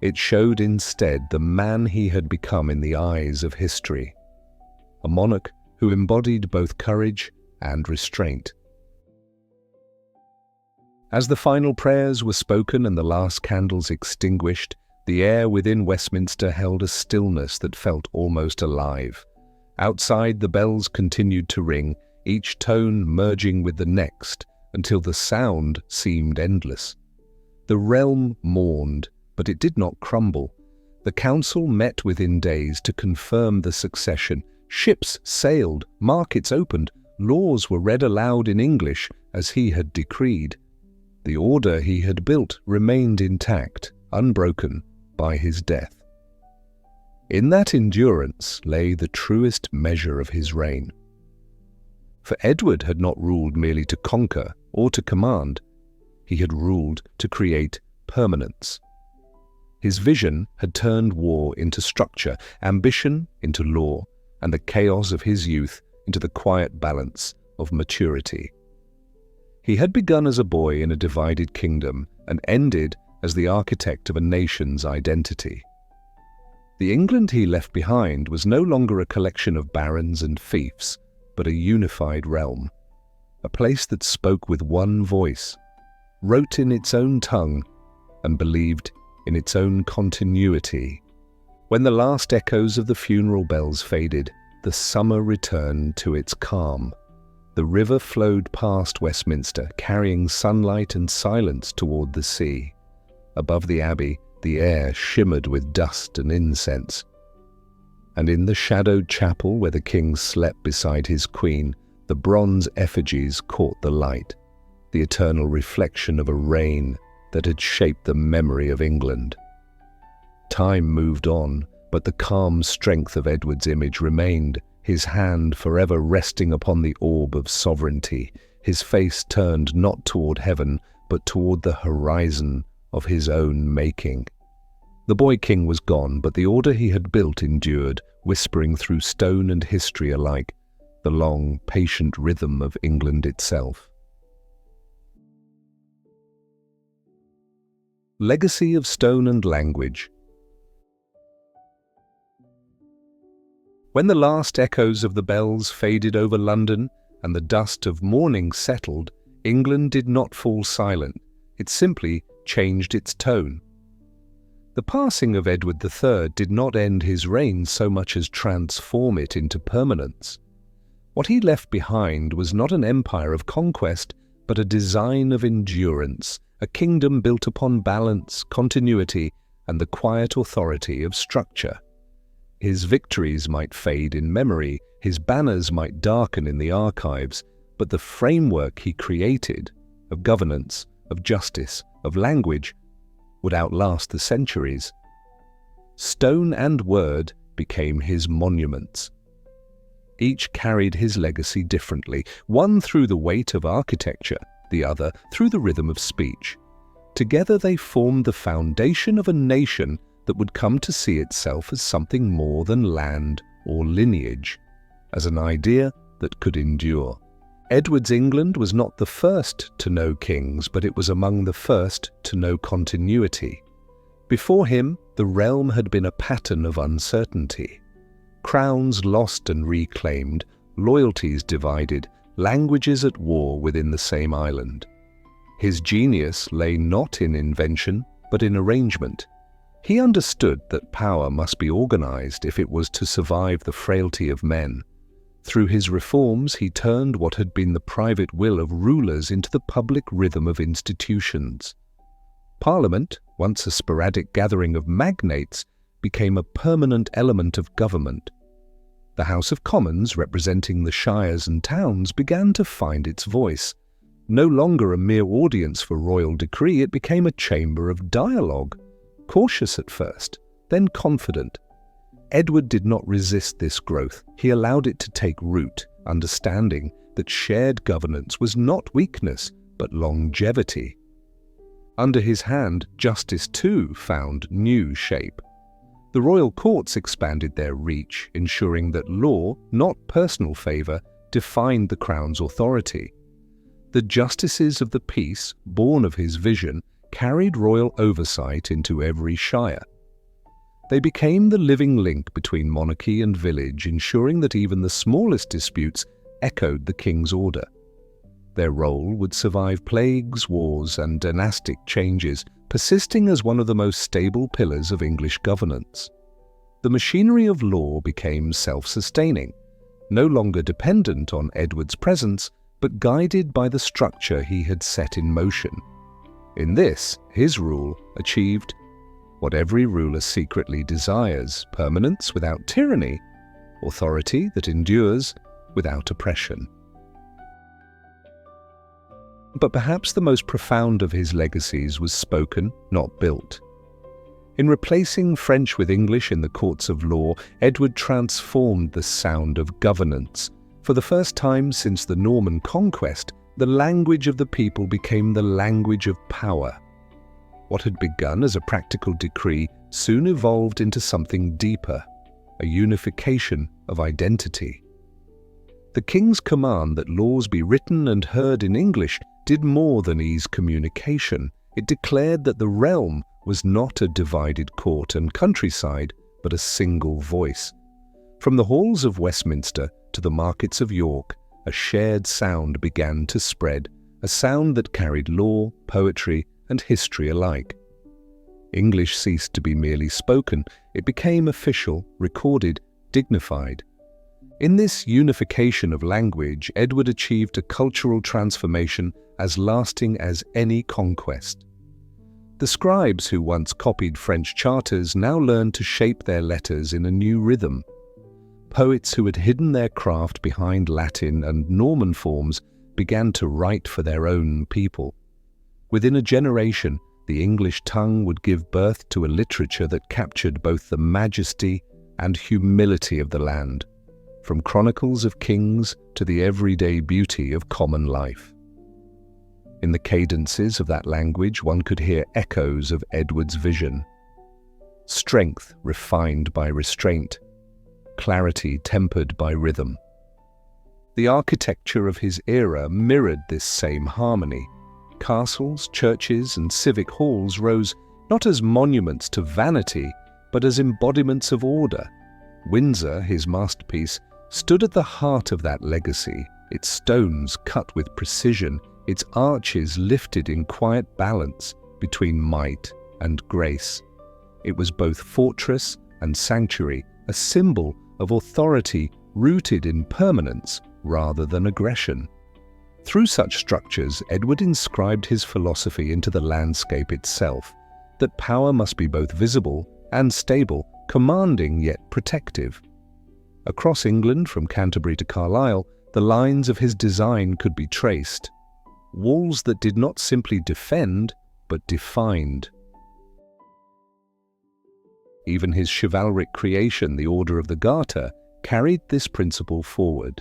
S1: It showed instead the man he had become in the eyes of history, a monarch who embodied both courage and restraint. As the final prayers were spoken and the last candles extinguished, the air within Westminster held a stillness that felt almost alive. Outside, the bells continued to ring, each tone merging with the next, until the sound seemed endless. The realm mourned, but it did not crumble. The council met within days to confirm the succession. Ships sailed, markets opened, laws were read aloud in English as he had decreed. The order he had built remained intact, unbroken by his death. In that endurance lay the truest measure of his reign. For Edward had not ruled merely to conquer or to command. He had ruled to create permanence. His vision had turned war into structure, ambition into law, and the chaos of his youth into the quiet balance of maturity. He had begun as a boy in a divided kingdom and ended as the architect of a nation's identity. The England he left behind was no longer a collection of barons and fiefs, but a unified realm, a place that spoke with one voice, wrote in its own tongue, and believed in its own continuity. When the last echoes of the funeral bells faded, the summer returned to its calm. The river flowed past Westminster, carrying sunlight and silence toward the sea. Above the abbey, the air shimmered with dust and incense. And in the shadowed chapel where the king slept beside his queen, the bronze effigies caught the light, the eternal reflection of a reign that had shaped the memory of England. Time moved on, but the calm strength of Edward's image remained, his hand forever resting upon the orb of sovereignty, his face turned not toward heaven, but toward the horizon of his own making. The boy king was gone, but the order he had built endured, whispering through stone and history alike, the long, patient rhythm of England itself. Legacy of Stone and Language. When the last echoes of the bells faded over London and the dust of mourning settled, England did not fall silent. It simply changed its tone. The passing of Edward III did not end his reign so much as transform it into permanence. What he left behind was not an empire of conquest, but a design of endurance, a kingdom built upon balance, continuity, and the quiet authority of structure. His victories might fade in memory, his banners might darken in the archives, but the framework he created, of governance, of justice, of language, would outlast the centuries. Stone and word became his monuments. Each carried his legacy differently, one through the weight of architecture, the other through the rhythm of speech. Together they formed the foundation of a nation that would come to see itself as something more than land or lineage, as an idea that could endure. Edward's England was not the first to know kings, but it was among the first to know continuity. Before him, the realm had been a pattern of uncertainty. Crowns lost and reclaimed, loyalties divided, languages at war within the same island. His genius lay not in invention, but in arrangement. He understood that power must be organized if it was to survive the frailty of men. Through his reforms, he turned what had been the private will of rulers into the public rhythm of institutions. Parliament, once a sporadic gathering of magnates, became a permanent element of government. The House of Commons, representing the shires and towns, began to find its voice. No longer a mere audience for royal decree, it became a chamber of dialogue. Cautious at first, then confident. Edward did not resist this growth. He allowed it to take root, understanding that shared governance was not weakness, but longevity. Under his hand, justice too found new shape. The royal courts expanded their reach, ensuring that law, not personal favour, defined the crown's authority. The justices of the peace, born of his vision, carried royal oversight into every shire. They became the living link between monarchy and village, ensuring that even the smallest disputes echoed the king's order. Their role would survive plagues, wars, and dynastic changes, persisting as one of the most stable pillars of English governance. The machinery of law became self-sustaining, no longer dependent on Edward's presence, but guided by the structure he had set in motion. In this, his rule achieved what every ruler secretly desires: permanence without tyranny, authority that endures without oppression. But perhaps the most profound of his legacies was spoken, not built. In replacing French with English in the courts of law, Edward transformed the sound of governance. For the first time since the Norman conquest, the language of the people became the language of power. What had begun as a practical decree soon evolved into something deeper, a unification of identity. The king's command that laws be written and heard in English did more than ease communication. It declared that the realm was not a divided court and countryside, but a single voice. From the halls of Westminster to the markets of York, a shared sound began to spread, a sound that carried law, poetry, and history alike. English ceased to be merely spoken. It became official, recorded, dignified. In this unification of language, Edward achieved a cultural transformation as lasting as any conquest. The scribes who once copied French charters now learned to shape their letters in a new rhythm. Poets who had hidden their craft behind Latin and Norman forms began to write for their own people. Within a generation, the English tongue would give birth to a literature that captured both the majesty and humility of the land, from chronicles of kings to the everyday beauty of common life. In the cadences of that language, one could hear echoes of Edward's vision. Strength refined by restraint, clarity tempered by rhythm. The architecture of his era mirrored this same harmony. Castles, churches, and civic halls rose not as monuments to vanity, but as embodiments of order. Windsor, his masterpiece, stood at the heart of that legacy, its stones cut with precision, its arches lifted in quiet balance between might and grace. It was both fortress and sanctuary, a symbol of authority rooted in permanence rather than aggression. Through such structures, Edward inscribed his philosophy into the landscape itself, that power must be both visible and stable, commanding yet protective. Across England, from Canterbury to Carlisle, the lines of his design could be traced. Walls that did not simply defend, but defined. Even his chivalric creation, the Order of the Garter, carried this principle forward.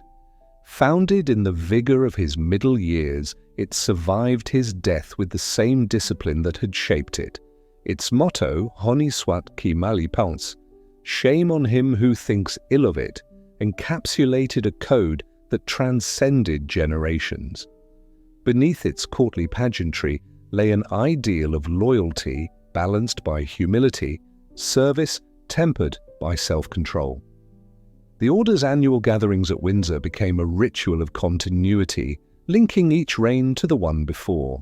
S1: Founded in the vigour of his middle years, it survived his death with the same discipline that had shaped it. Its motto, Honi soit qui mal y pense, shame on him who thinks ill of it, encapsulated a code that transcended generations. Beneath its courtly pageantry lay an ideal of loyalty balanced by humility, service tempered by self-control. The Order's annual gatherings at Windsor became a ritual of continuity, linking each reign to the one before.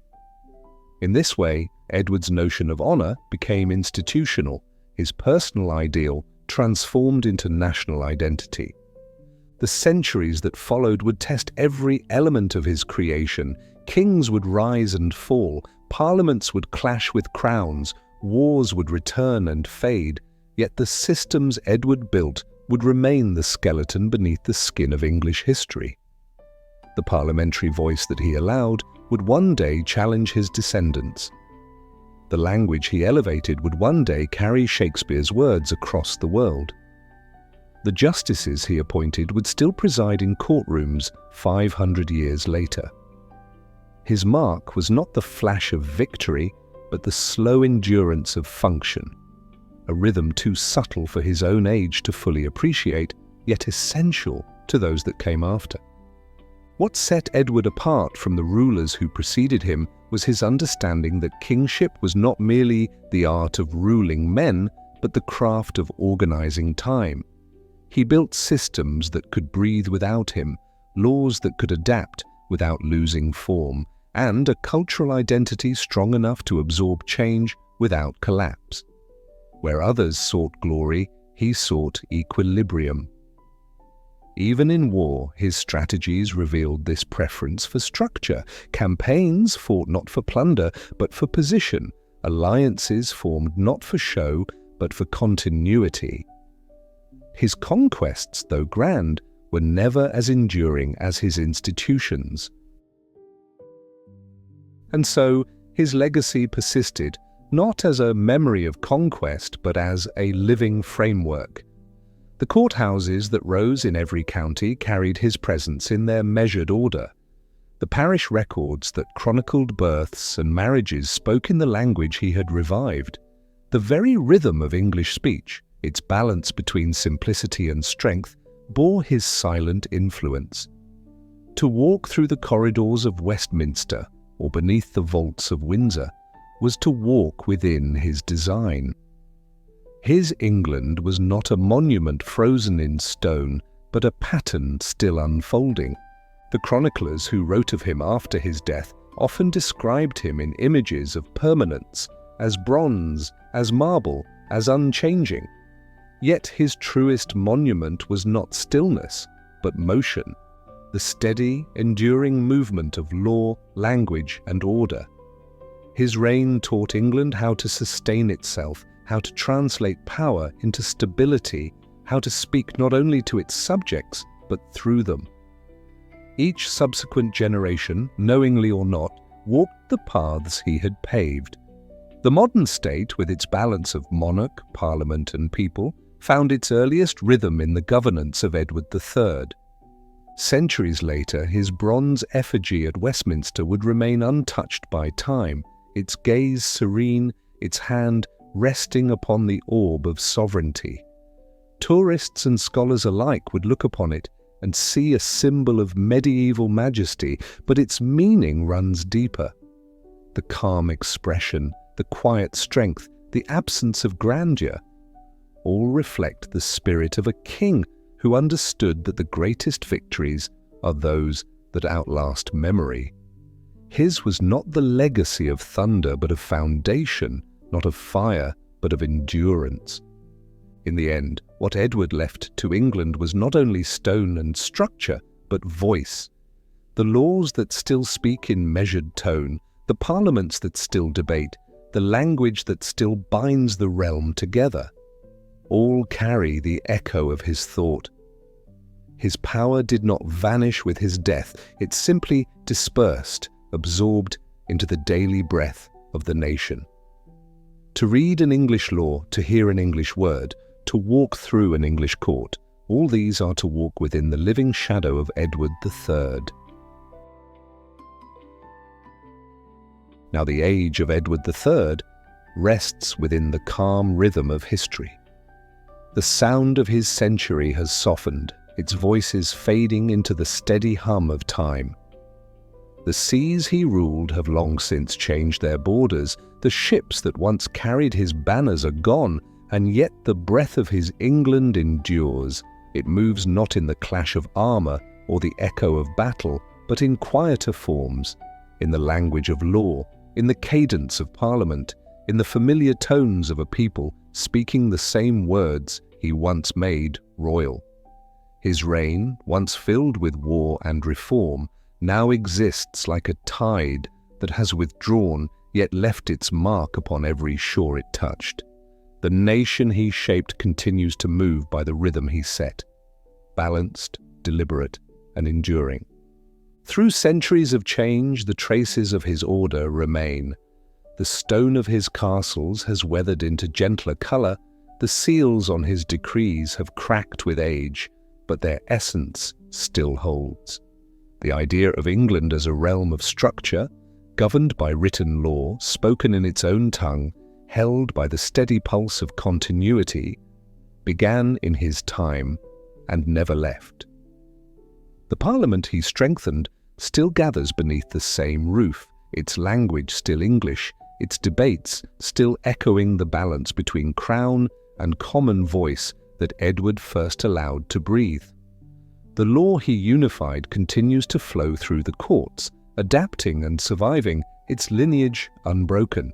S1: In this way, Edward's notion of honour became institutional, his personal ideal transformed into national identity. The centuries that followed would test every element of his creation. Kings would rise and fall, parliaments would clash with crowns, wars would return and fade, yet the systems Edward built would remain the skeleton beneath the skin of English history. The parliamentary voice that he allowed would one day challenge his descendants. The language he elevated would one day carry Shakespeare's words across the world. The justices he appointed would still preside in courtrooms 500 years later. His mark was not the flash of victory, but the slow endurance of function, a rhythm too subtle for his own age to fully appreciate, yet essential to those that came after. What set Edward apart from the rulers who preceded him was his understanding that kingship was not merely the art of ruling men, but the craft of organizing time. He built systems that could breathe without him, laws that could adapt without losing form, and a cultural identity strong enough to absorb change without collapse. Where others sought glory, he sought equilibrium. Even in war, his strategies revealed this preference for structure. Campaigns fought not for plunder, but for position. Alliances formed not for show, but for continuity. His conquests, though grand, were never as enduring as his institutions. And so, his legacy persisted, not as a memory of conquest, but as a living framework. The courthouses that rose in every county carried his presence in their measured order. The parish records that chronicled births and marriages spoke in the language he had revived. The very rhythm of English speech, its balance between simplicity and strength, bore his silent influence. To walk through the corridors of Westminster or beneath the vaults of Windsor was to walk within his design. His England was not a monument frozen in stone, but a pattern still unfolding. The chroniclers who wrote of him after his death often described him in images of permanence, as bronze, as marble, as unchanging. Yet his truest monument was not stillness, but motion, the steady, enduring movement of law, language, and order. His reign taught England how to sustain itself, how to translate power into stability, how to speak not only to its subjects, but through them. Each subsequent generation, knowingly or not, walked the paths he had paved. The modern state, with its balance of monarch, parliament, and people, found its earliest rhythm in the governance of Edward III. Centuries later, his bronze effigy at Westminster would remain untouched by time, its gaze serene, its hand resting upon the orb of sovereignty. Tourists and scholars alike would look upon it and see a symbol of medieval majesty, but its meaning runs deeper. The calm expression, the quiet strength, the absence of grandeur, all reflect the spirit of a king who understood that the greatest victories are those that outlast memory. His was not the legacy of thunder, but of foundation, not of fire, but of endurance. In the end, what Edward left to England was not only stone and structure, but voice. The laws that still speak in measured tone, the parliaments that still debate, the language that still binds the realm together, all carry the echo of his thought. His power did not vanish with his death, it simply dispersed, absorbed into the daily breath of the nation. To read an English law, to hear an English word, to walk through an English court, all these are to walk within the living shadow of Edward III. Now the age of Edward III rests within the calm rhythm of history. The sound of his century has softened, its voices fading into the steady hum of time. The seas he ruled have long since changed their borders. The ships that once carried his banners are gone, and yet the breath of his England endures. It moves not in the clash of armour or the echo of battle, but in quieter forms, in the language of law, in the cadence of parliament, in the familiar tones of a people speaking the same words he once made royal. His reign, once filled with war and reform, now exists like a tide that has withdrawn yet left its mark upon every shore it touched. The nation he shaped continues to move by the rhythm he set, balanced, deliberate, and enduring. Through centuries of change, the traces of his order remain. The stone of his castles has weathered into gentler color, the seals on his decrees have cracked with age, but their essence still holds. The idea of England as a realm of structure, governed by written law, spoken in its own tongue, held by the steady pulse of continuity, began in his time and never left. The Parliament he strengthened still gathers beneath the same roof, its language still English, its debates still echoing the balance between crown and common voice that Edward first allowed to breathe. The law he unified continues to flow through the courts, adapting and surviving, its lineage unbroken.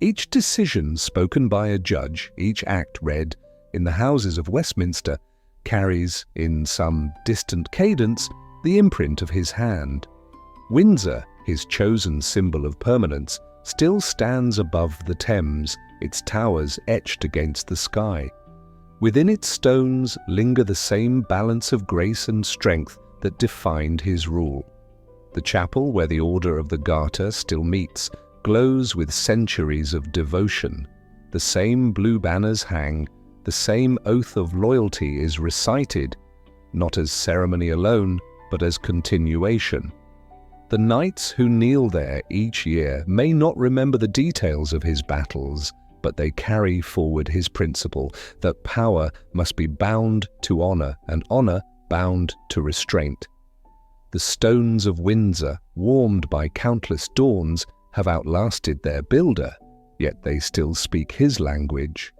S1: Each decision spoken by a judge, each act read in the Houses of Westminster, carries, in some distant cadence, the imprint of his hand. Windsor, his chosen symbol of permanence, still stands above the Thames, its towers etched against the sky. Within its stones linger the same balance of grace and strength that defined his rule. The chapel where the Order of the Garter still meets glows with centuries of devotion. The same blue banners hang, the same oath of loyalty is recited, not as ceremony alone, but as continuation. The knights who kneel there each year may not remember the details of his battles, but they carry forward his principle that power must be bound to honor and honor bound to restraint. The stones of Windsor, warmed by countless dawns, have outlasted their builder, yet they still speak his language,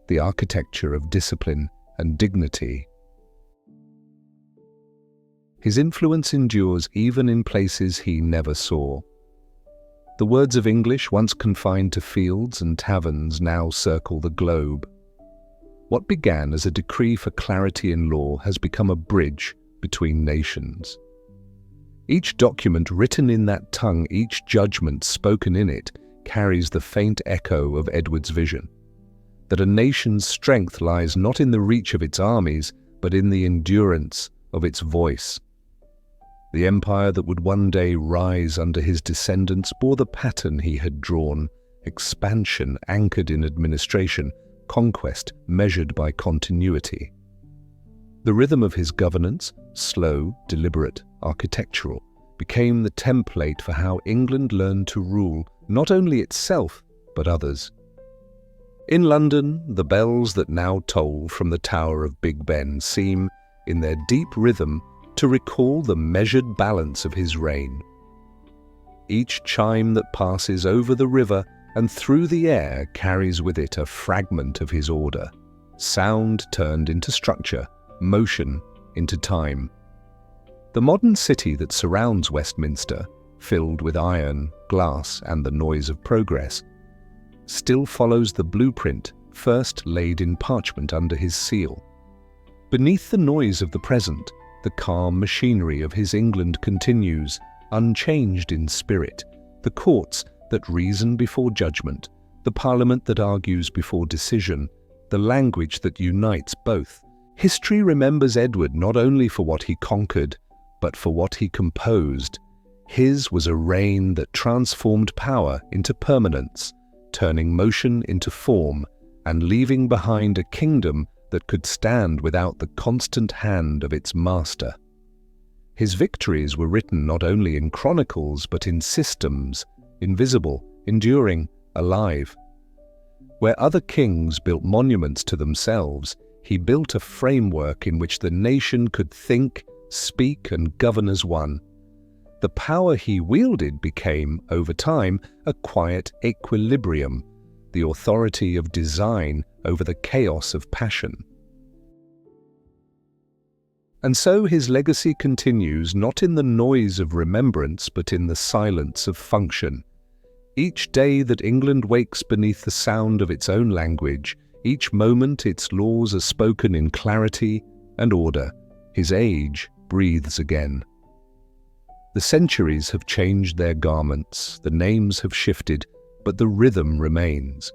S1: the architecture of discipline and dignity. His influence endures even in places he never saw. The words of English, once confined to fields and taverns, now circle the globe. What began as a decree for clarity in law has become a bridge between nations. Each document written in that tongue, each judgment spoken in it, carries the faint echo of Edward's vision, that a nation's strength lies not in the reach of its armies, but in the endurance of its voice. The empire that would one day rise under his descendants bore the pattern he had drawn: expansion anchored in administration, conquest measured by continuity. The rhythm of his governance, slow, deliberate, architectural, became the template for how England learned to rule not only itself, but others. In London, the bells that now toll from the Tower of Big Ben seem, in their deep rhythm, to recall the measured balance of his reign. Each chime that passes over the river and through the air carries with it a fragment of his order, sound turned into structure, motion into time. The modern city that surrounds Westminster, filled with iron, glass, and the noise of progress, still follows the blueprint first laid in parchment under his seal. Beneath the noise of the present, the calm machinery of his England continues, unchanged in spirit, the courts that reason before judgment, the parliament that argues before decision, the language that unites both. History remembers Edward not only for what he conquered, but for what he composed. His was a reign that transformed power into permanence, turning motion into form, and leaving behind a kingdom that could stand without the constant hand of its master. His victories were written not only in chronicles, but in systems, invisible, enduring, alive. Where other kings built monuments to themselves, he built a framework in which the nation could think, speak, and govern as one. The power he wielded became, over time, a quiet equilibrium, the authority of design over the chaos of passion. And so his legacy continues not in the noise of remembrance, but in the silence of function. Each day that England wakes beneath the sound of its own language, each moment its laws are spoken in clarity and order, his age breathes again. The centuries have changed their garments, the names have shifted, but the rhythm remains.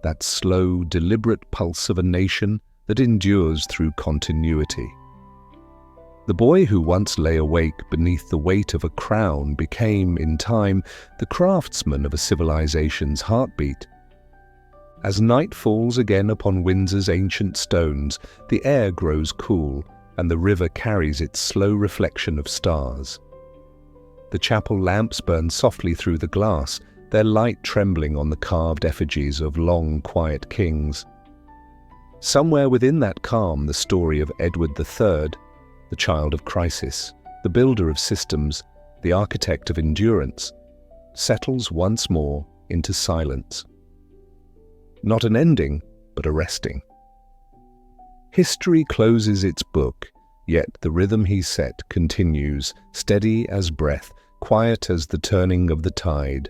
S1: That slow, deliberate pulse of a nation that endures through continuity. The boy who once lay awake beneath the weight of a crown became, in time, the craftsman of a civilization's heartbeat. As night falls again upon Windsor's ancient stones, the air grows cool, and the river carries its slow reflection of stars. The chapel lamps burn softly through the glass, their light trembling on the carved effigies of long, quiet kings. Somewhere within that calm, the story of Edward III, the child of crisis, the builder of systems, the architect of endurance, settles once more into silence. Not an ending, but a resting. History closes its book, yet the rhythm he set continues, steady as breath, quiet as the turning of the tide.